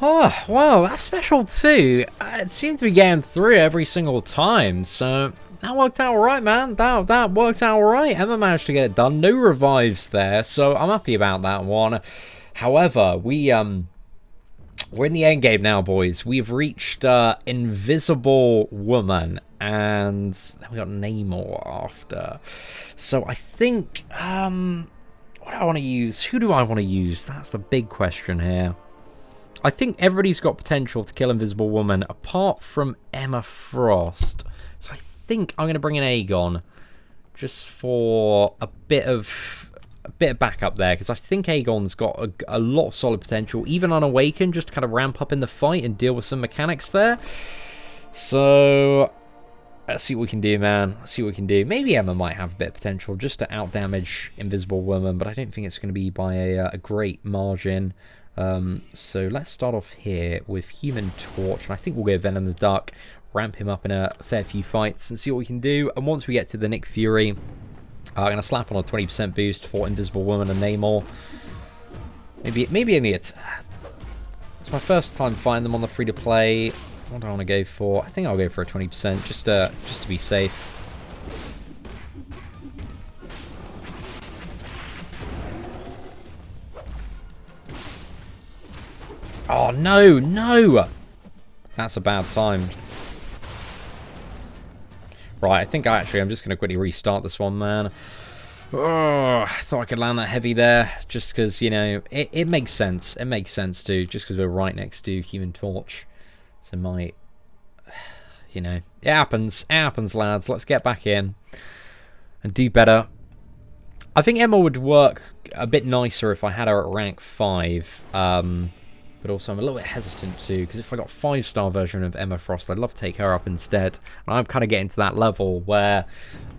Oh, wow, that's special too. It seemed to be getting through every single time, so that worked out alright, man. That worked out alright. Emma managed to get it done. No revives there, so I'm happy about that one. However, we're in the end game now, boys. We've reached Invisible Woman, and then we got Namor after. So I think, what do I want to use? Who do I want to use? That's the big question here. I think everybody's got potential to kill Invisible Woman, apart from Emma Frost. So I think I'm going to bring in Aegon, just for a bit of backup there, because I think Aegon's got a lot of solid potential, even unawakened, just to kind of ramp up in the fight and deal with some mechanics there. So let's see what we can do, man. Let's see what we can do. Maybe Emma might have a bit of potential just to outdamage Invisible Woman, but I don't think it's going to be by a great margin. So let's start off here with Human Torch, and I think we'll go Venom the Duck, ramp him up in a fair few fights and see what we can do. And once we get to the Nick Fury, I'm going to slap on a 20% boost for Invisible Woman and Namor. Maybe only it's my first time fighting them on the free-to-play. What do I want to go for? I think I'll go for a 20% just to be safe. Oh, no, no! That's a bad time. Right, I think I'm just going to quickly restart this one, man. Oh, I thought I could land that heavy there, just because, you know, it makes sense. It makes sense, too, just because we're right next to Human Torch. So might, you know, it happens. It happens, lads. Let's get back in and do better. I think Emma would work a bit nicer if I had her at rank 5. But also I'm a little bit hesitant too, because if I got 5-star version of Emma Frost, I'd love to take her up instead. And I'm kind of getting to that level where,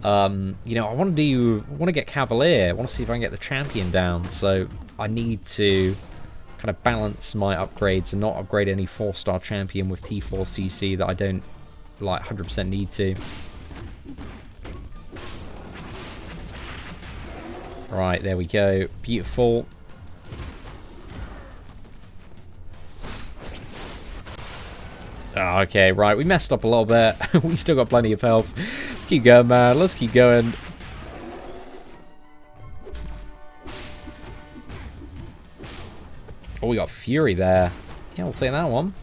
you know, I want to get Cavalier. I want to see if I can get the champion down. So I need to kind of balance my upgrades and not upgrade any 4-star champion with T4 CC that I don't like 100% need to. Right, there we go. Beautiful. Oh, okay, right, we messed up a little bit. We still got plenty of health. Let's keep going, man. Let's keep going. Oh, we got Fury there. Yeah, we'll take that one.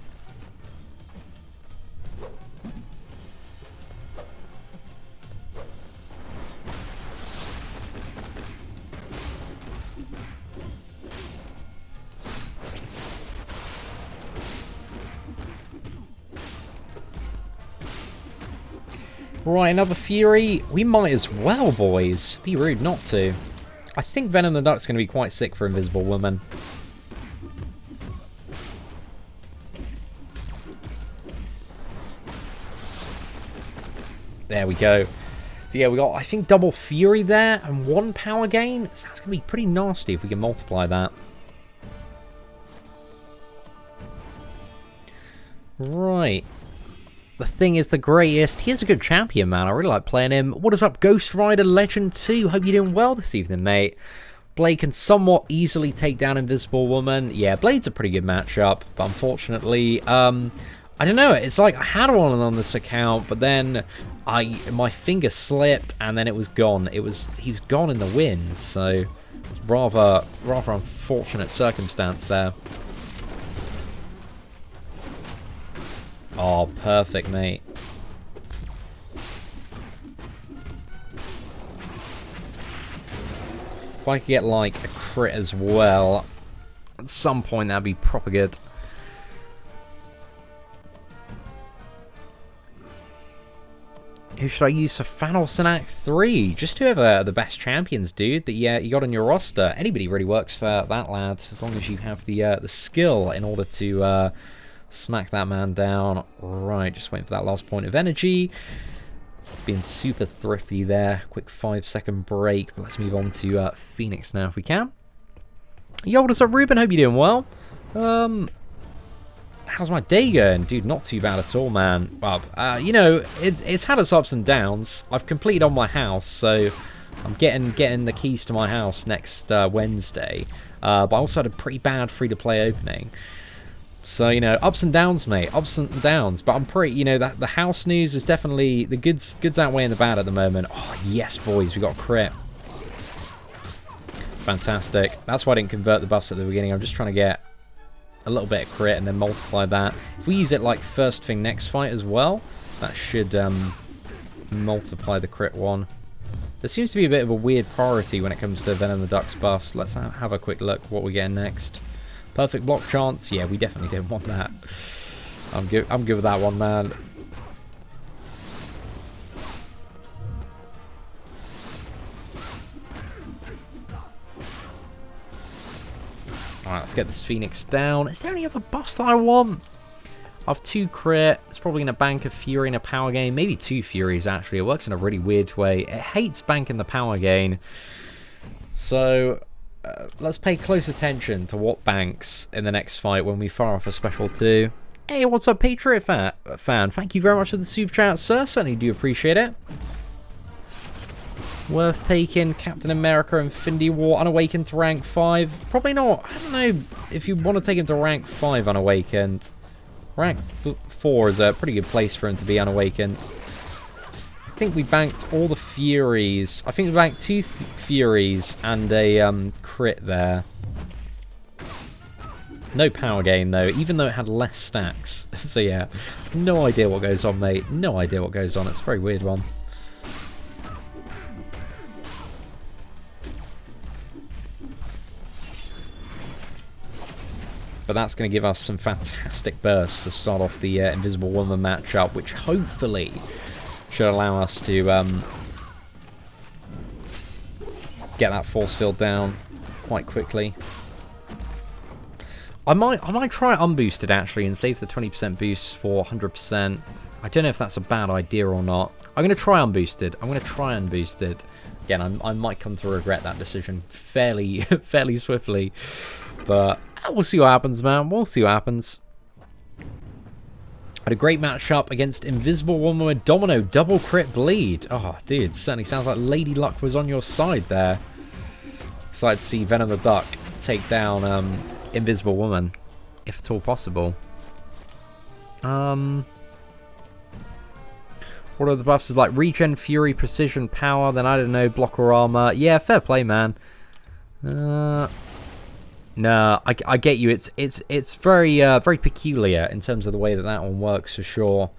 Right, another Fury. We might as well, boys. Be rude not to. I think Venom the Duck's going to be quite sick for Invisible Woman. There we go. So yeah, we got, I think, double Fury there and 1 power gain. So that's going to be pretty nasty if we can multiply that. Right. The thing is the greatest. He's a good champion, man. I really like playing him. What is up, Ghost Rider Legend 2? Hope you're doing well this evening, mate. Blade can somewhat easily take down Invisible Woman. Yeah, Blade's a pretty good matchup, but unfortunately, I don't know. It's like I had one on this account, but then my finger slipped and then it was gone. He's gone in the wind, so rather unfortunate circumstance there. Oh, perfect, mate. If I could get, like, a crit as well, at some point that'd be proper good. Who should I use for Thanos in Act 3? Just whoever the best champions, dude, that you got on your roster. Anybody really works for that lad, as long as you have the skill in order to smack that man down. Right, just waiting for that last point of energy. Being super thrifty there. Quick 5-second break, but let's move on to Phoenix now if we can. Yo, what's up, Ruben? Hope you're doing well. How's my day going? Dude, not too bad at all, man. Well, you know, it's had its ups and downs. I've completed on my house, so I'm getting the keys to my house next Wednesday. But I also had a pretty bad free-to-play opening. So, you know, ups and downs, mate. Ups and downs. But I'm pretty, you know, that the house news is definitely... The goods outweighing the bad at the moment. Oh, yes, boys. We got a crit. Fantastic. That's why I didn't convert the buffs at the beginning. I'm just trying to get a little bit of crit and then multiply that. If we use it, like, first thing next fight as well, that should multiply the crit one. There seems to be a bit of a weird priority when it comes to Venom the Duck's buffs. Let's have a quick look what we're getting next. Perfect block chance. Yeah, we definitely didn't want that. I'm good with that one, man. Alright, let's get this Phoenix down. Is there any other buffs that I want? I have 2 crit. It's probably going to bank a Fury and a power gain. Maybe 2 Furies, actually. It works in a really weird way. It hates banking the power gain. So... let's pay close attention to what banks in the next fight when we fire off a special 2. Hey, what's up, Patriot fan? Thank you very much for the super chat, sir. Certainly do appreciate it. Worth taking Captain America Infinity War Unawakened to rank 5. Probably not. I don't know if you want to take him to rank 5 Unawakened. Rank 4 is a pretty good place for him to be Unawakened. I think we banked all the Furies. I think we banked 2 Furies and a crit there. No power gain, though, even though it had less stacks. So, yeah, no idea what goes on, mate. No idea what goes on. It's a very weird one. But that's going to give us some fantastic bursts to start off the Invisible Woman matchup, which hopefully should allow us to get that force field down quite quickly. I might try unboosted actually and save the 20% boost for 100%. I don't know if that's a bad idea or not. I'm going to try unboosted. Again, I might come to regret that decision fairly swiftly, but we'll see what happens, man. We'll see what happens. Had a great matchup against Invisible Woman with Domino double crit bleed. Oh, dude, certainly sounds like Lady Luck was on your side there. Excited to see Venom the Duck take down Invisible Woman, if at all possible. What are the buffs? Is like regen, fury, precision, power. Then I don't know, block or armor. Yeah, fair play, man. No, I get you. It's very very peculiar in terms of the way that one works for sure.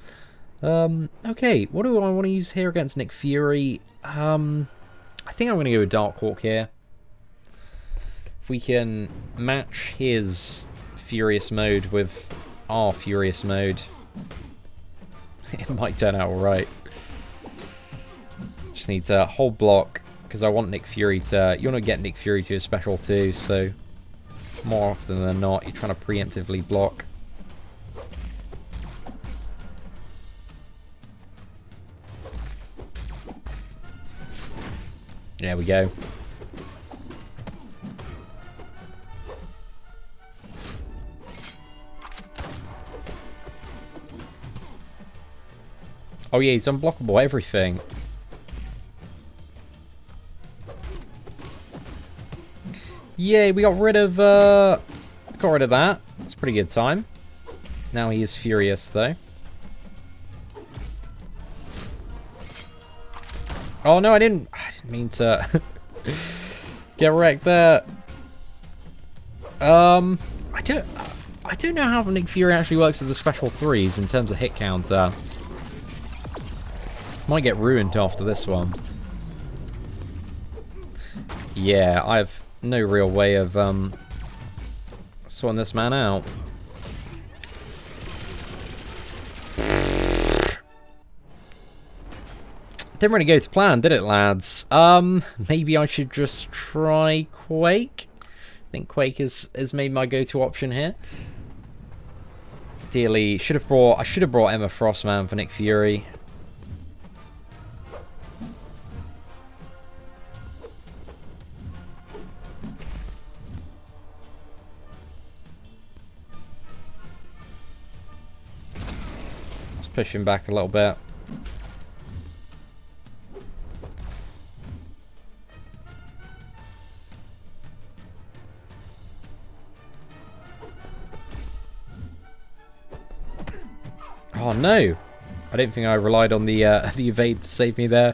Okay, what do I want to use here against Nick Fury? I think I'm going to go with Dark Hawk here. If we can match his Furious mode with our Furious mode, it might turn out alright. Just need to hold block, because I want Nick Fury to... You want to get Nick Fury to a special too, so... More often than not, you're trying to preemptively block. There we go. Oh yeah, he's unblockable, everything. Yay, we got rid of that. That's a pretty good time. Now he is furious though. Oh no, I didn't mean to get wrecked there. I don't know how Nick Fury actually works with the special 3s in terms of hit counter. Might get ruined after this one. Yeah, I have no real way of sorting this man out. Didn't really go to plan, did it, lads? Maybe I should just try Quake. I think Quake is made my go-to option here. Ideally, I should have brought Emma Frost, man, for Nick Fury. Let's push him back a little bit. Oh no! I don't think I relied on the evade to save me there.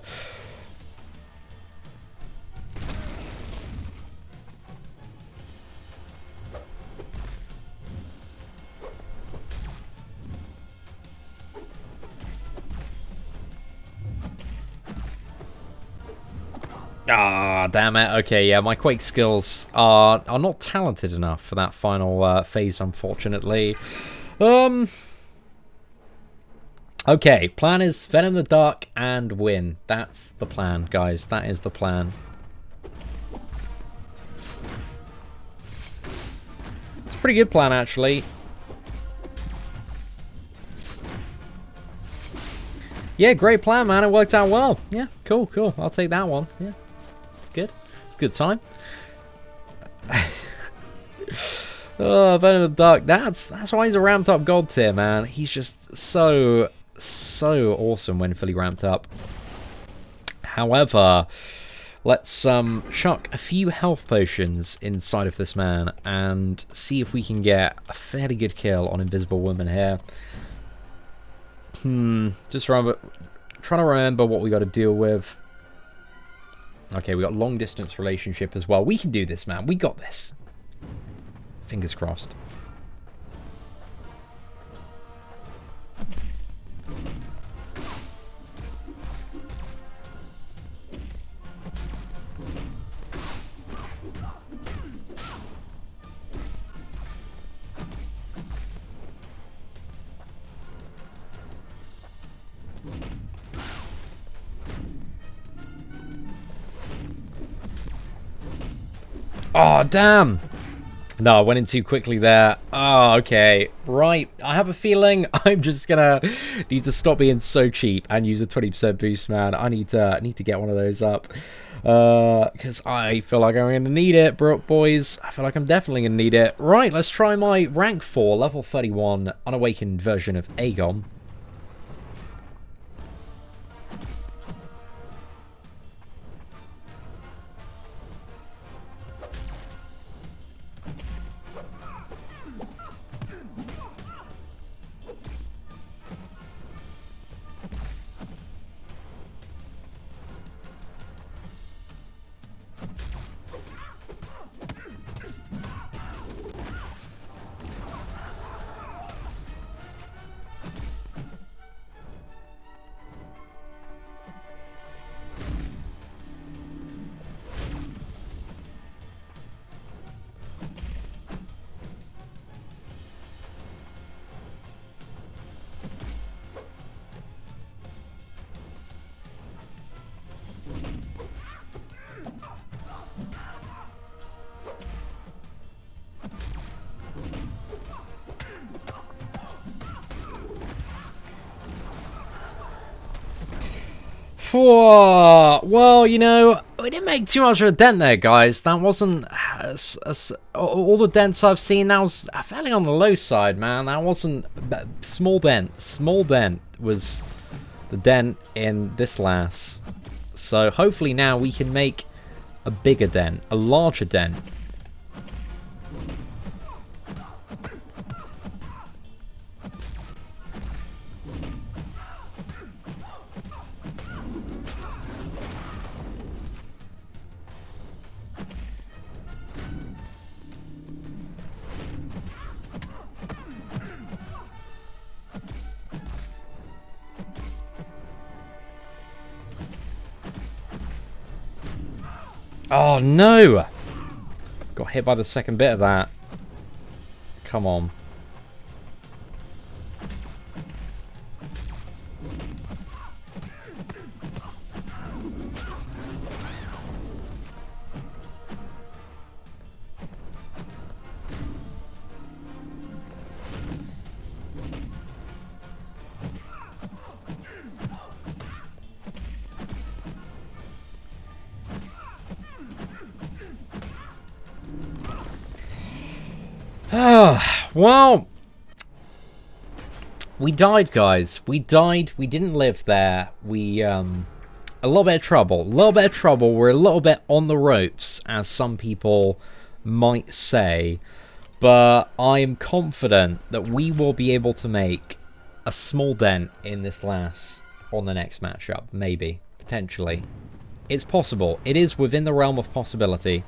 Ah, damn it. Okay, yeah, my Quake skills are not talented enough for that final phase, unfortunately. Okay, plan is Venom the Dark and win. That's the plan, guys. That is the plan. It's a pretty good plan, actually. Yeah, great plan, man. It worked out well. Yeah, cool, cool. I'll take that one. Yeah, it's good. It's a good time. Oh, Venom the Dark. That's why he's a ramped up god tier, man. He's just so awesome when fully ramped up. However, let's chuck a few health potions inside of this man and see if we can get a fairly good kill on Invisible Woman here. Just trying to remember what we got to deal with. Okay, we got long distance relationship as well. We can do this, man. We got this. Fingers crossed. Oh, damn. No, I went in too quickly there. Oh, okay. Right. I have a feeling I'm just gonna need to stop being so cheap and use a 20% boost, man. I need to get one of those up. Because I feel like I'm going to need it, boys. I feel like I'm definitely going to need it. Right, let's try my rank 4, level 31, unawakened version of Aegon. Well, you know, we didn't make too much of a dent there, guys. That wasn't... all the dents I've seen, that was fairly on the low side, man. That wasn't... Small dent. Small dent was the dent in this lass. So hopefully now we can make a bigger dent. A larger dent. Oh, no! Got hit by the second bit of that. Come on. Well, we died, guys. We died. We didn't live there. We, a little bit of trouble. A little bit of trouble. We're a little bit on the ropes, as some people might say. But I'm confident that we will be able to make a small dent in this lass on the next matchup. Maybe. Potentially. It's possible. It is within the realm of possibility.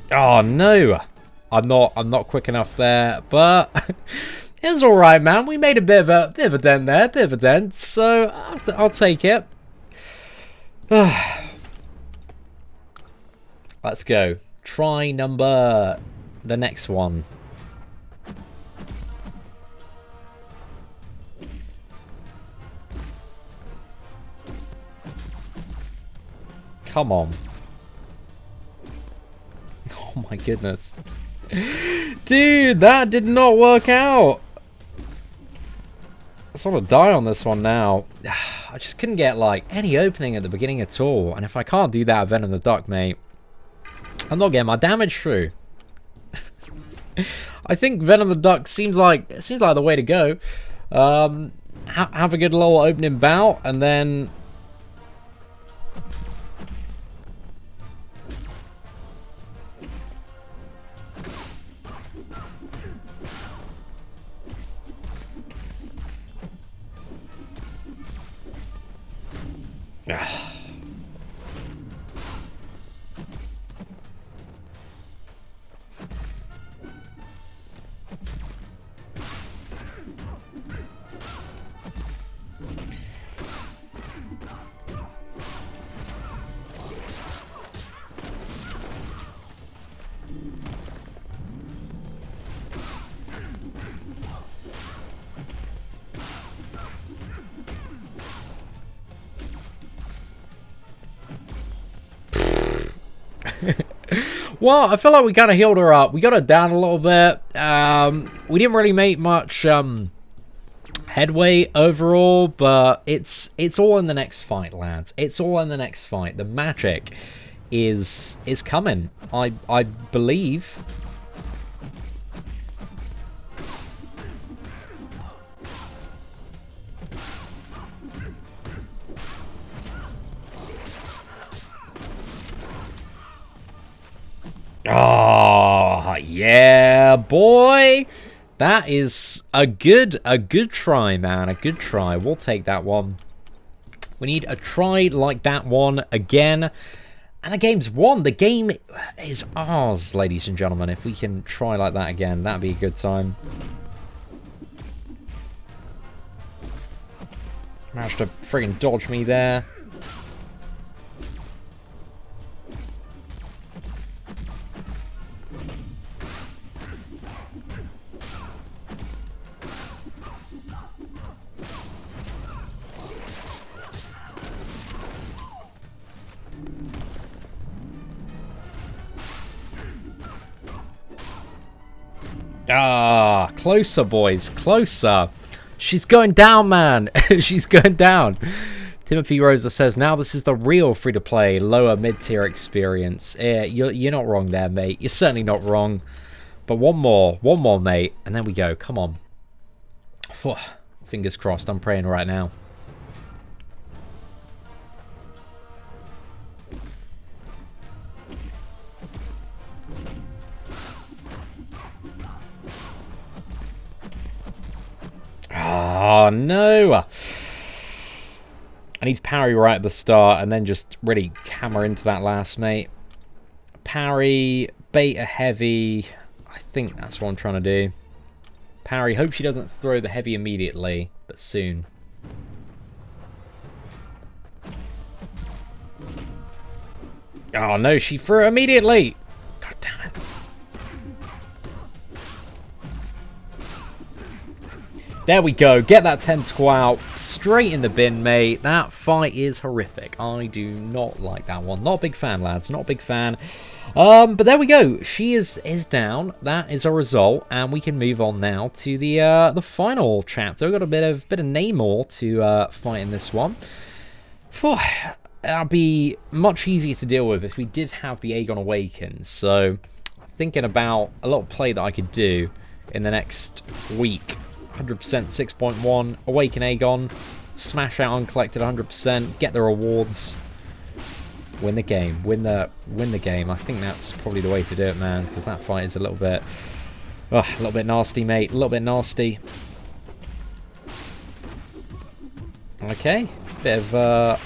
Oh no, I'm not quick enough there, but it's all right, man. We made a bit of a dent there, bit of a dent, so I'll take it. Let's go. Try the next one. Come on. Oh my goodness. Dude, that did not work out. I sort of die on this one now. I just couldn't get, like, any opening at the beginning at all. And if I can't do that, Venom the Duck, mate, I'm not getting my damage through. I think Venom the Duck seems like the way to go. Have a good little opening bout, and then... Well, I feel like we kind of healed her up. We got her down a little bit. We didn't really make much headway overall, but it's all in the next fight, lads. It's all in the next fight. The magic is coming. I believe. Oh, yeah, boy. That is a good try, man. A good try. We'll take that one. We need a try like that one again. And the game's won. The game is ours, ladies and gentlemen. If we can try like that again, that'd be a good time. Managed to friggin' dodge me there. Ah, closer, boys, closer. She's going down, man. She's going down. Timothy Rosa says, now this is the real free-to-play, lower mid-tier experience. Yeah, you're not wrong there, mate. You're certainly not wrong. But one more, mate, and then we go. Come on. Fingers crossed. I'm praying right now. Oh, no. I need to parry right at the start and then just really hammer into that last, mate. Parry, bait a heavy. I think that's what I'm trying to do. Parry. Hope she doesn't throw the heavy immediately, but soon. Oh, no, she threw it immediately. God damn it. There we go. Get that tentacle out. Straight in the bin, mate. That fight is horrific. I do not like that one. Not a big fan, lads. Not a big fan. But there we go. She is down. That is a result. And we can move on now to the final chapter. We've got a bit of Namor to fight in this one. That'd be much easier to deal with if we did have the Aegon Awakens. So, thinking about a little play that I could do in the next week. 100% 6.1, Awaken Aegon, smash out Uncollected 100%, get the rewards, win the game, win the game. I think that's probably the way to do it, man, because that fight is a little bit nasty, mate, a little bit nasty. Okay, bit of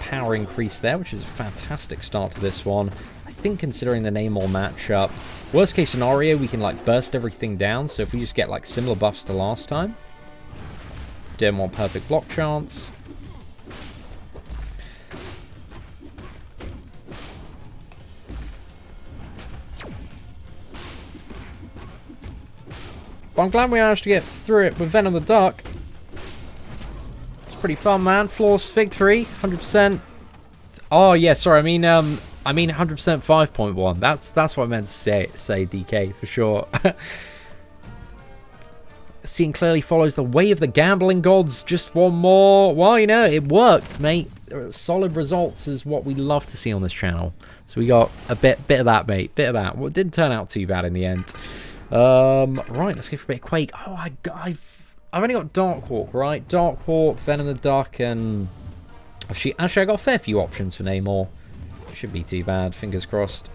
power increase there, which is a fantastic start to this one. I think considering the Namor matchup, worst case scenario, we can like burst everything down. So if we just get like similar buffs to last time. Didn't want perfect block chance. But I'm glad we managed to get through it with Venom the Duck. It's pretty fun, man. Flawless victory, 100%. Oh yeah, sorry. I mean 100% 5.1. That's what I meant to say DK for sure. Seatin clearly follows the way of the gambling gods. Just one more. Well, you know, it worked, mate. Solid results is what we love to see on this channel. So we got a bit of that, mate. Bit of that. Well, it didn't turn out too bad in the end. Right, let's go for a bit of Quake. Oh, I've only got Darkhawk, right? Darkhawk, Venom the Duck, and actually I got a fair few options for Namor. Shouldn't be too bad. Fingers crossed.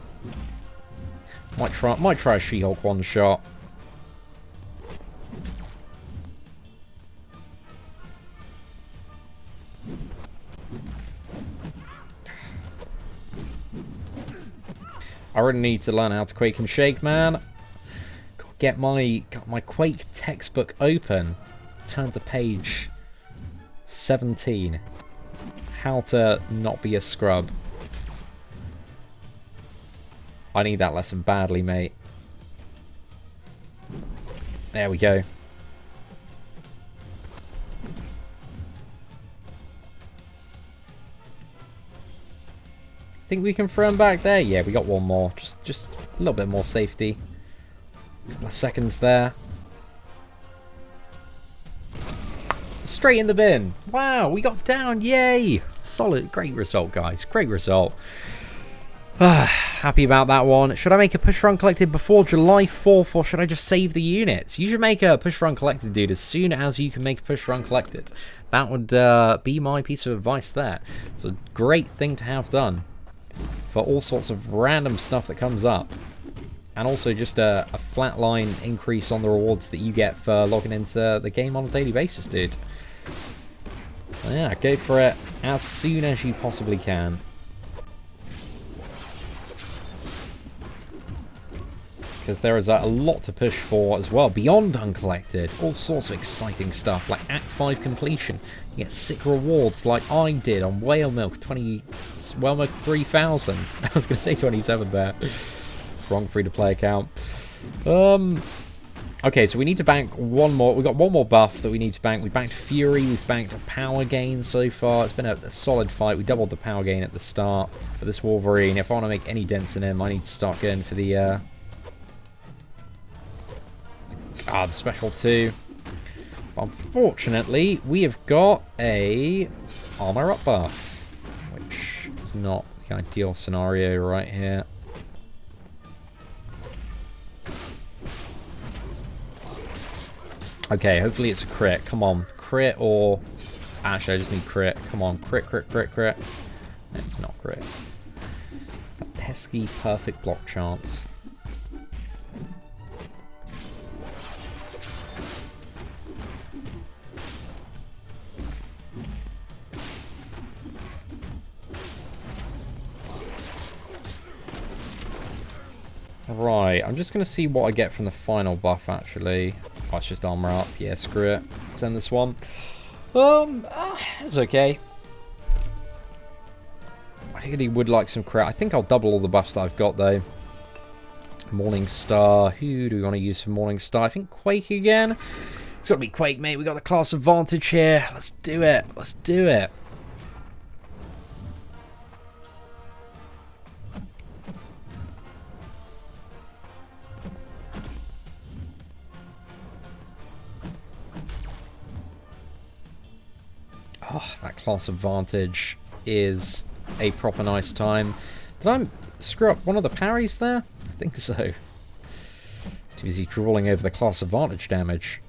Might try a She-Hulk one shot. I really need to learn how to Quake and Shake, man. Got my Quake textbook open. Turn to page 17. How to not be a scrub. I need that lesson badly, mate. There we go. Think we can throw him back there? Yeah, we got one more. Just a little bit more safety. A couple of seconds there. Straight in the bin. Wow, we got down. Yay! Solid. Great result, guys. Great result. Happy about that one. Should I make a push for Uncollected before July 4th, or should I just save the units? You should make a push for Uncollected, dude, as soon as you can make a push for Uncollected. That would be my piece of advice there. It's a great thing to have done for all sorts of random stuff that comes up. And also just a flatline increase on the rewards that you get for logging into the game on a daily basis, dude. So yeah, go for it as soon as you possibly can. Because there is a lot to push for as well, beyond Uncollected. All sorts of exciting stuff, like Act 5 completion. You get sick rewards like I did on WhaleMilker3000. I was going to say 27 there. Wrong free-to-play account. Okay, so we need to bank one more. We've got one more buff that we need to bank. We banked Fury, we've banked a power gain so far. It's been a solid fight. We doubled the power gain at the start for this Wolverine. If I want to make any dents in him, I need to start going for the Ah, the special 2. Unfortunately, we have got a armor up buff, which is not the ideal scenario right here. Okay, hopefully it's a crit. Come on, crit or... Actually, I just need crit. Come on, crit, crit, crit, crit. It's not crit. That pesky perfect block chance. Right, I'm just going to see what I get from the final buff, actually. Oh, it's just armor up. Yeah, screw it. Send this one. It's okay. I think he would like some crit. I think I'll double all the buffs that I've got, though. Morning Star. Who do we want to use for Morning Star? I think Quake again. It's got to be Quake, mate. We got the class advantage here. Let's do it. Let's do it. Oh, that class advantage is a proper nice time. Did I screw up one of the parries there? I think so. Too busy drawing over the class advantage damage.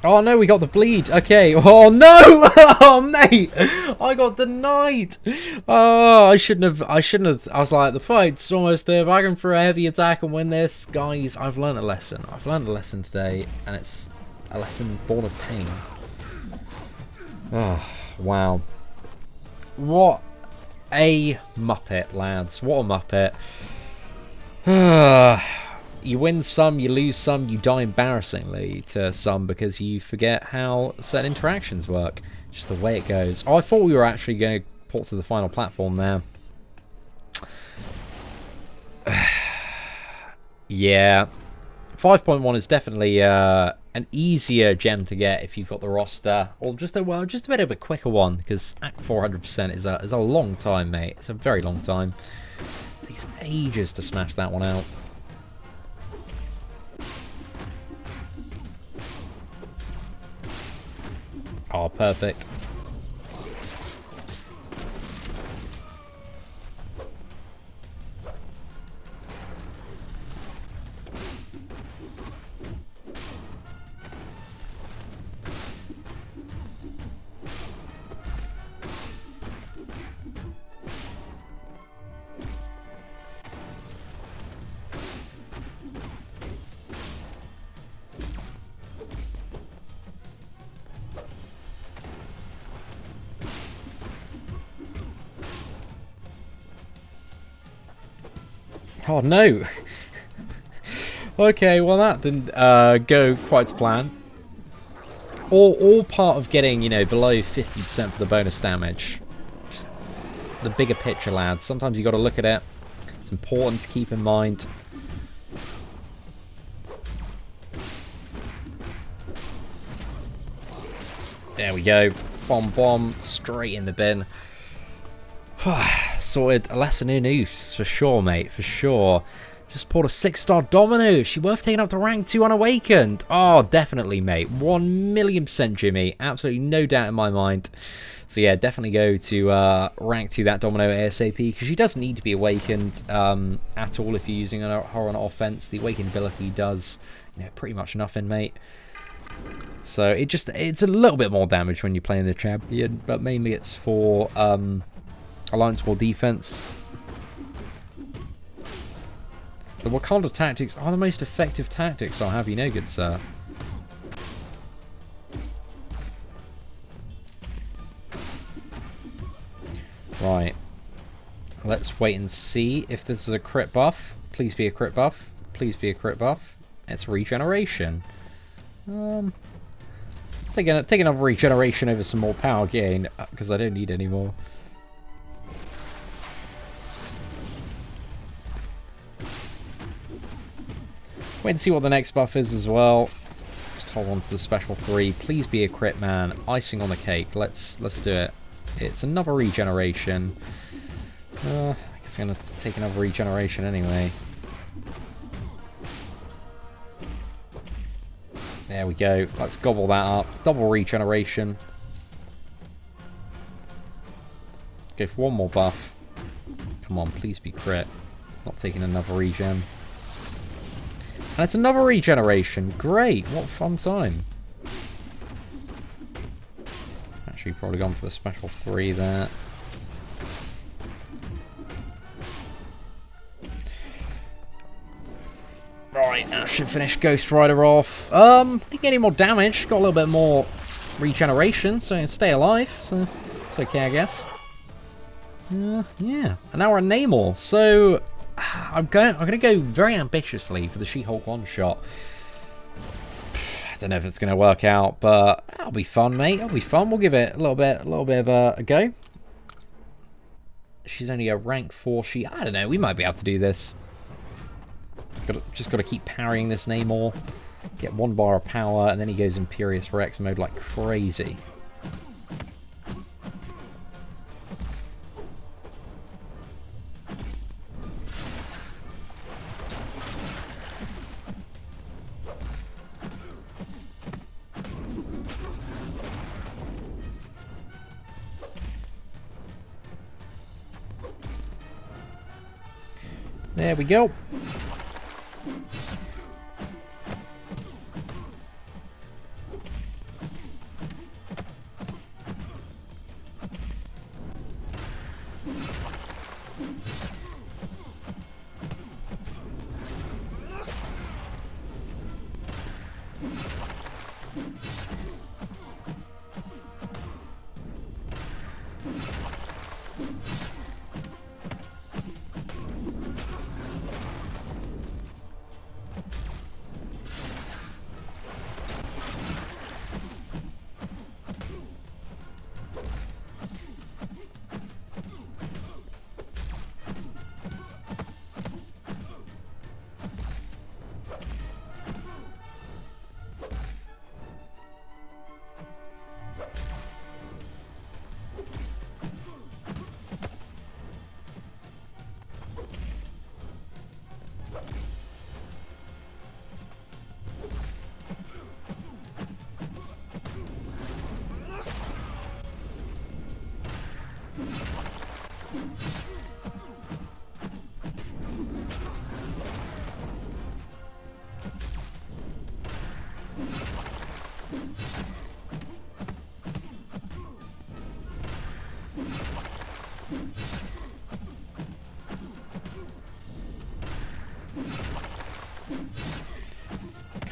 Oh no, we got the bleed. Okay. Oh no! Oh mate! I got denied! Oh, I shouldn't have. I was like, the fight's almost over. I can throw a heavy attack and win this. Guys, I've learned a lesson. I've learned a lesson today, and it's a lesson born of pain. Oh, wow. What a Muppet, lads. What a Muppet. You win some, you lose some, you die embarrassingly to some because you forget how certain interactions work. Just the way it goes. Oh, I thought we were actually going to port to the final platform there. Yeah. 5.1 is definitely an easier gem to get if you've got the roster. Or just a bit of a quicker one, because Act 400% is a long time, mate. It's a very long time. It takes ages to smash that one out. Oh, perfect. Oh no! Okay, well that didn't go quite to plan. All part of getting, you know, below 50% for the bonus damage. Just the bigger picture, lads. Sometimes you got to look at it. It's important to keep in mind. There we go. Bomb, bomb, straight in the bin. Sorted. A lesson in oofs, for sure, mate, for sure. Just pulled a 6-star Domino. Is she worth taking up to rank 2 unawakened? Oh, definitely, mate. 1,000,000% Jimmy. Absolutely no doubt in my mind. So yeah, definitely go to rank 2 that Domino ASAP, because she doesn't need to be awakened at all if you're using her on offense. The awakened ability does, you know, pretty much nothing, mate. So it's a little bit more damage when you're playing the champion, but mainly it's for Alliance War defense. The Wakanda tactics are the most effective tactics, I'll have you know, good sir. Right. Let's wait and see if this is a crit buff. Please be a crit buff. Please be a crit buff. It's regeneration. Take another regeneration over some more power gain, because I don't need any more. Wait and see what the next buff is as well. Just hold on to the special 3. Please be a crit, man. Icing on the cake. Let's do it. It's another regeneration. It's gonna take another regeneration anyway. There we go. Let's gobble that up. Double regeneration. Go for one more buff. Come on, please be crit. Not taking another regen. And it's another regeneration. Great. What a fun time. Actually, probably gone for the special 3 there. Right, that should finish Ghost Rider off. Didn't get any more damage. Got a little bit more regeneration, so I can stay alive. So it's okay, I guess. Yeah. And now we're at Namor. So I'm gonna go very ambitiously for the She-Hulk one-shot. I don't know if it's gonna work out, but that'll be fun, mate. That'll be fun. We'll give it a little bit of a go. She's only a rank 4. I don't know. We might be able to do this. Just got to keep parrying this Namor. Get 1 bar of power, and then he goes Imperius Rex mode like crazy. There we go.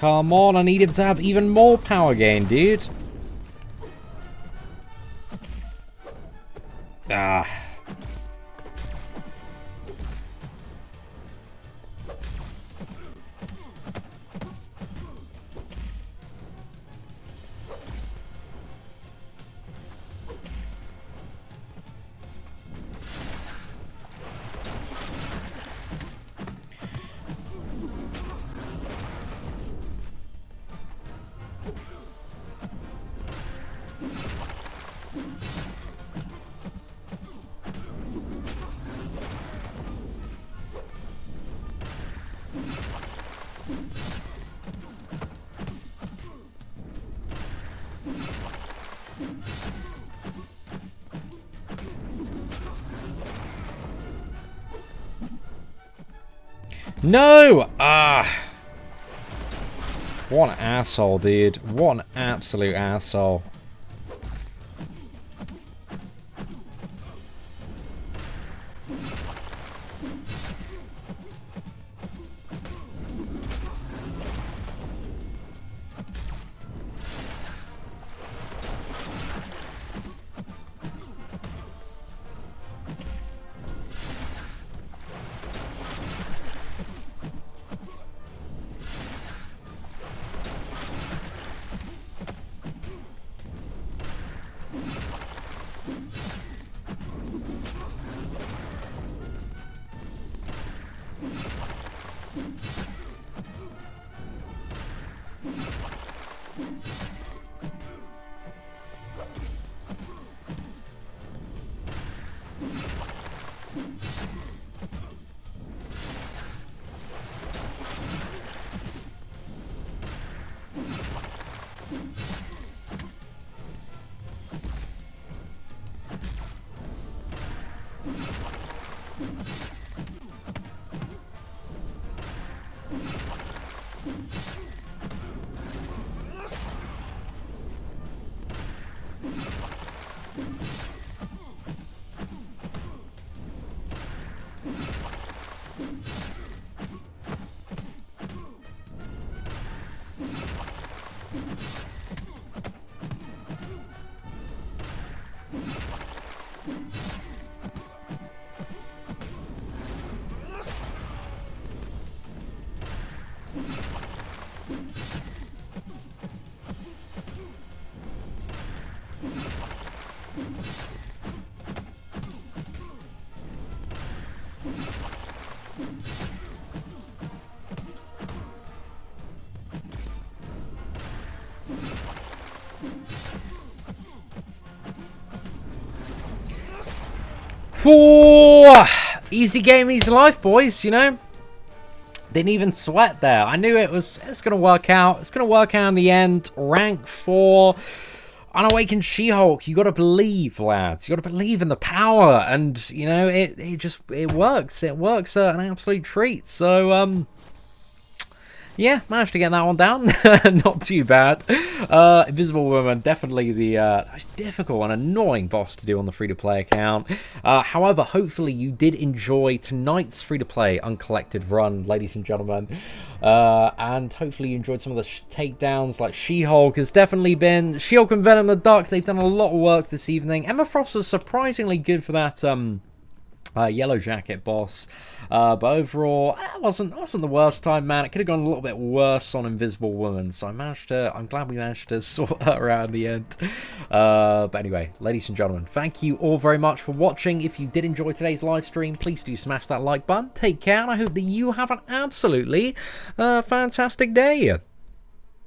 Come on, I need him to have even more power gain, dude. Ah. No! Ah! What an asshole, dude. What an absolute asshole. Whoa! Easy game, easy life, boys, you know? Didn't even sweat there. I knew it's going to work out. It's going to work out in the end. Rank 4. Unawakened She-Hulk. You got to believe, lads. You got to believe in the power. And, you know, it works. It works an absolute treat. So, yeah, managed to get that one down. Not too bad. Invisible Woman, definitely the most difficult and annoying boss to do on the free-to-play account. However, hopefully you did enjoy tonight's free-to-play Uncollected run, ladies and gentlemen. And hopefully you enjoyed some of the takedowns, like She-Hulk has definitely been... She-Hulk and Venom the Duck, they've done a lot of work this evening. Emma Frost was surprisingly good for that... Yellowjacket boss, but overall it wasn't the worst time, man. It could have gone a little bit worse on Invisible Woman, so I'm glad we managed to sort her out in the end. But anyway, ladies and gentlemen, thank you all very much for watching. If you did enjoy today's live stream, please do smash that like button. Take care, and I hope that you have an absolutely fantastic day.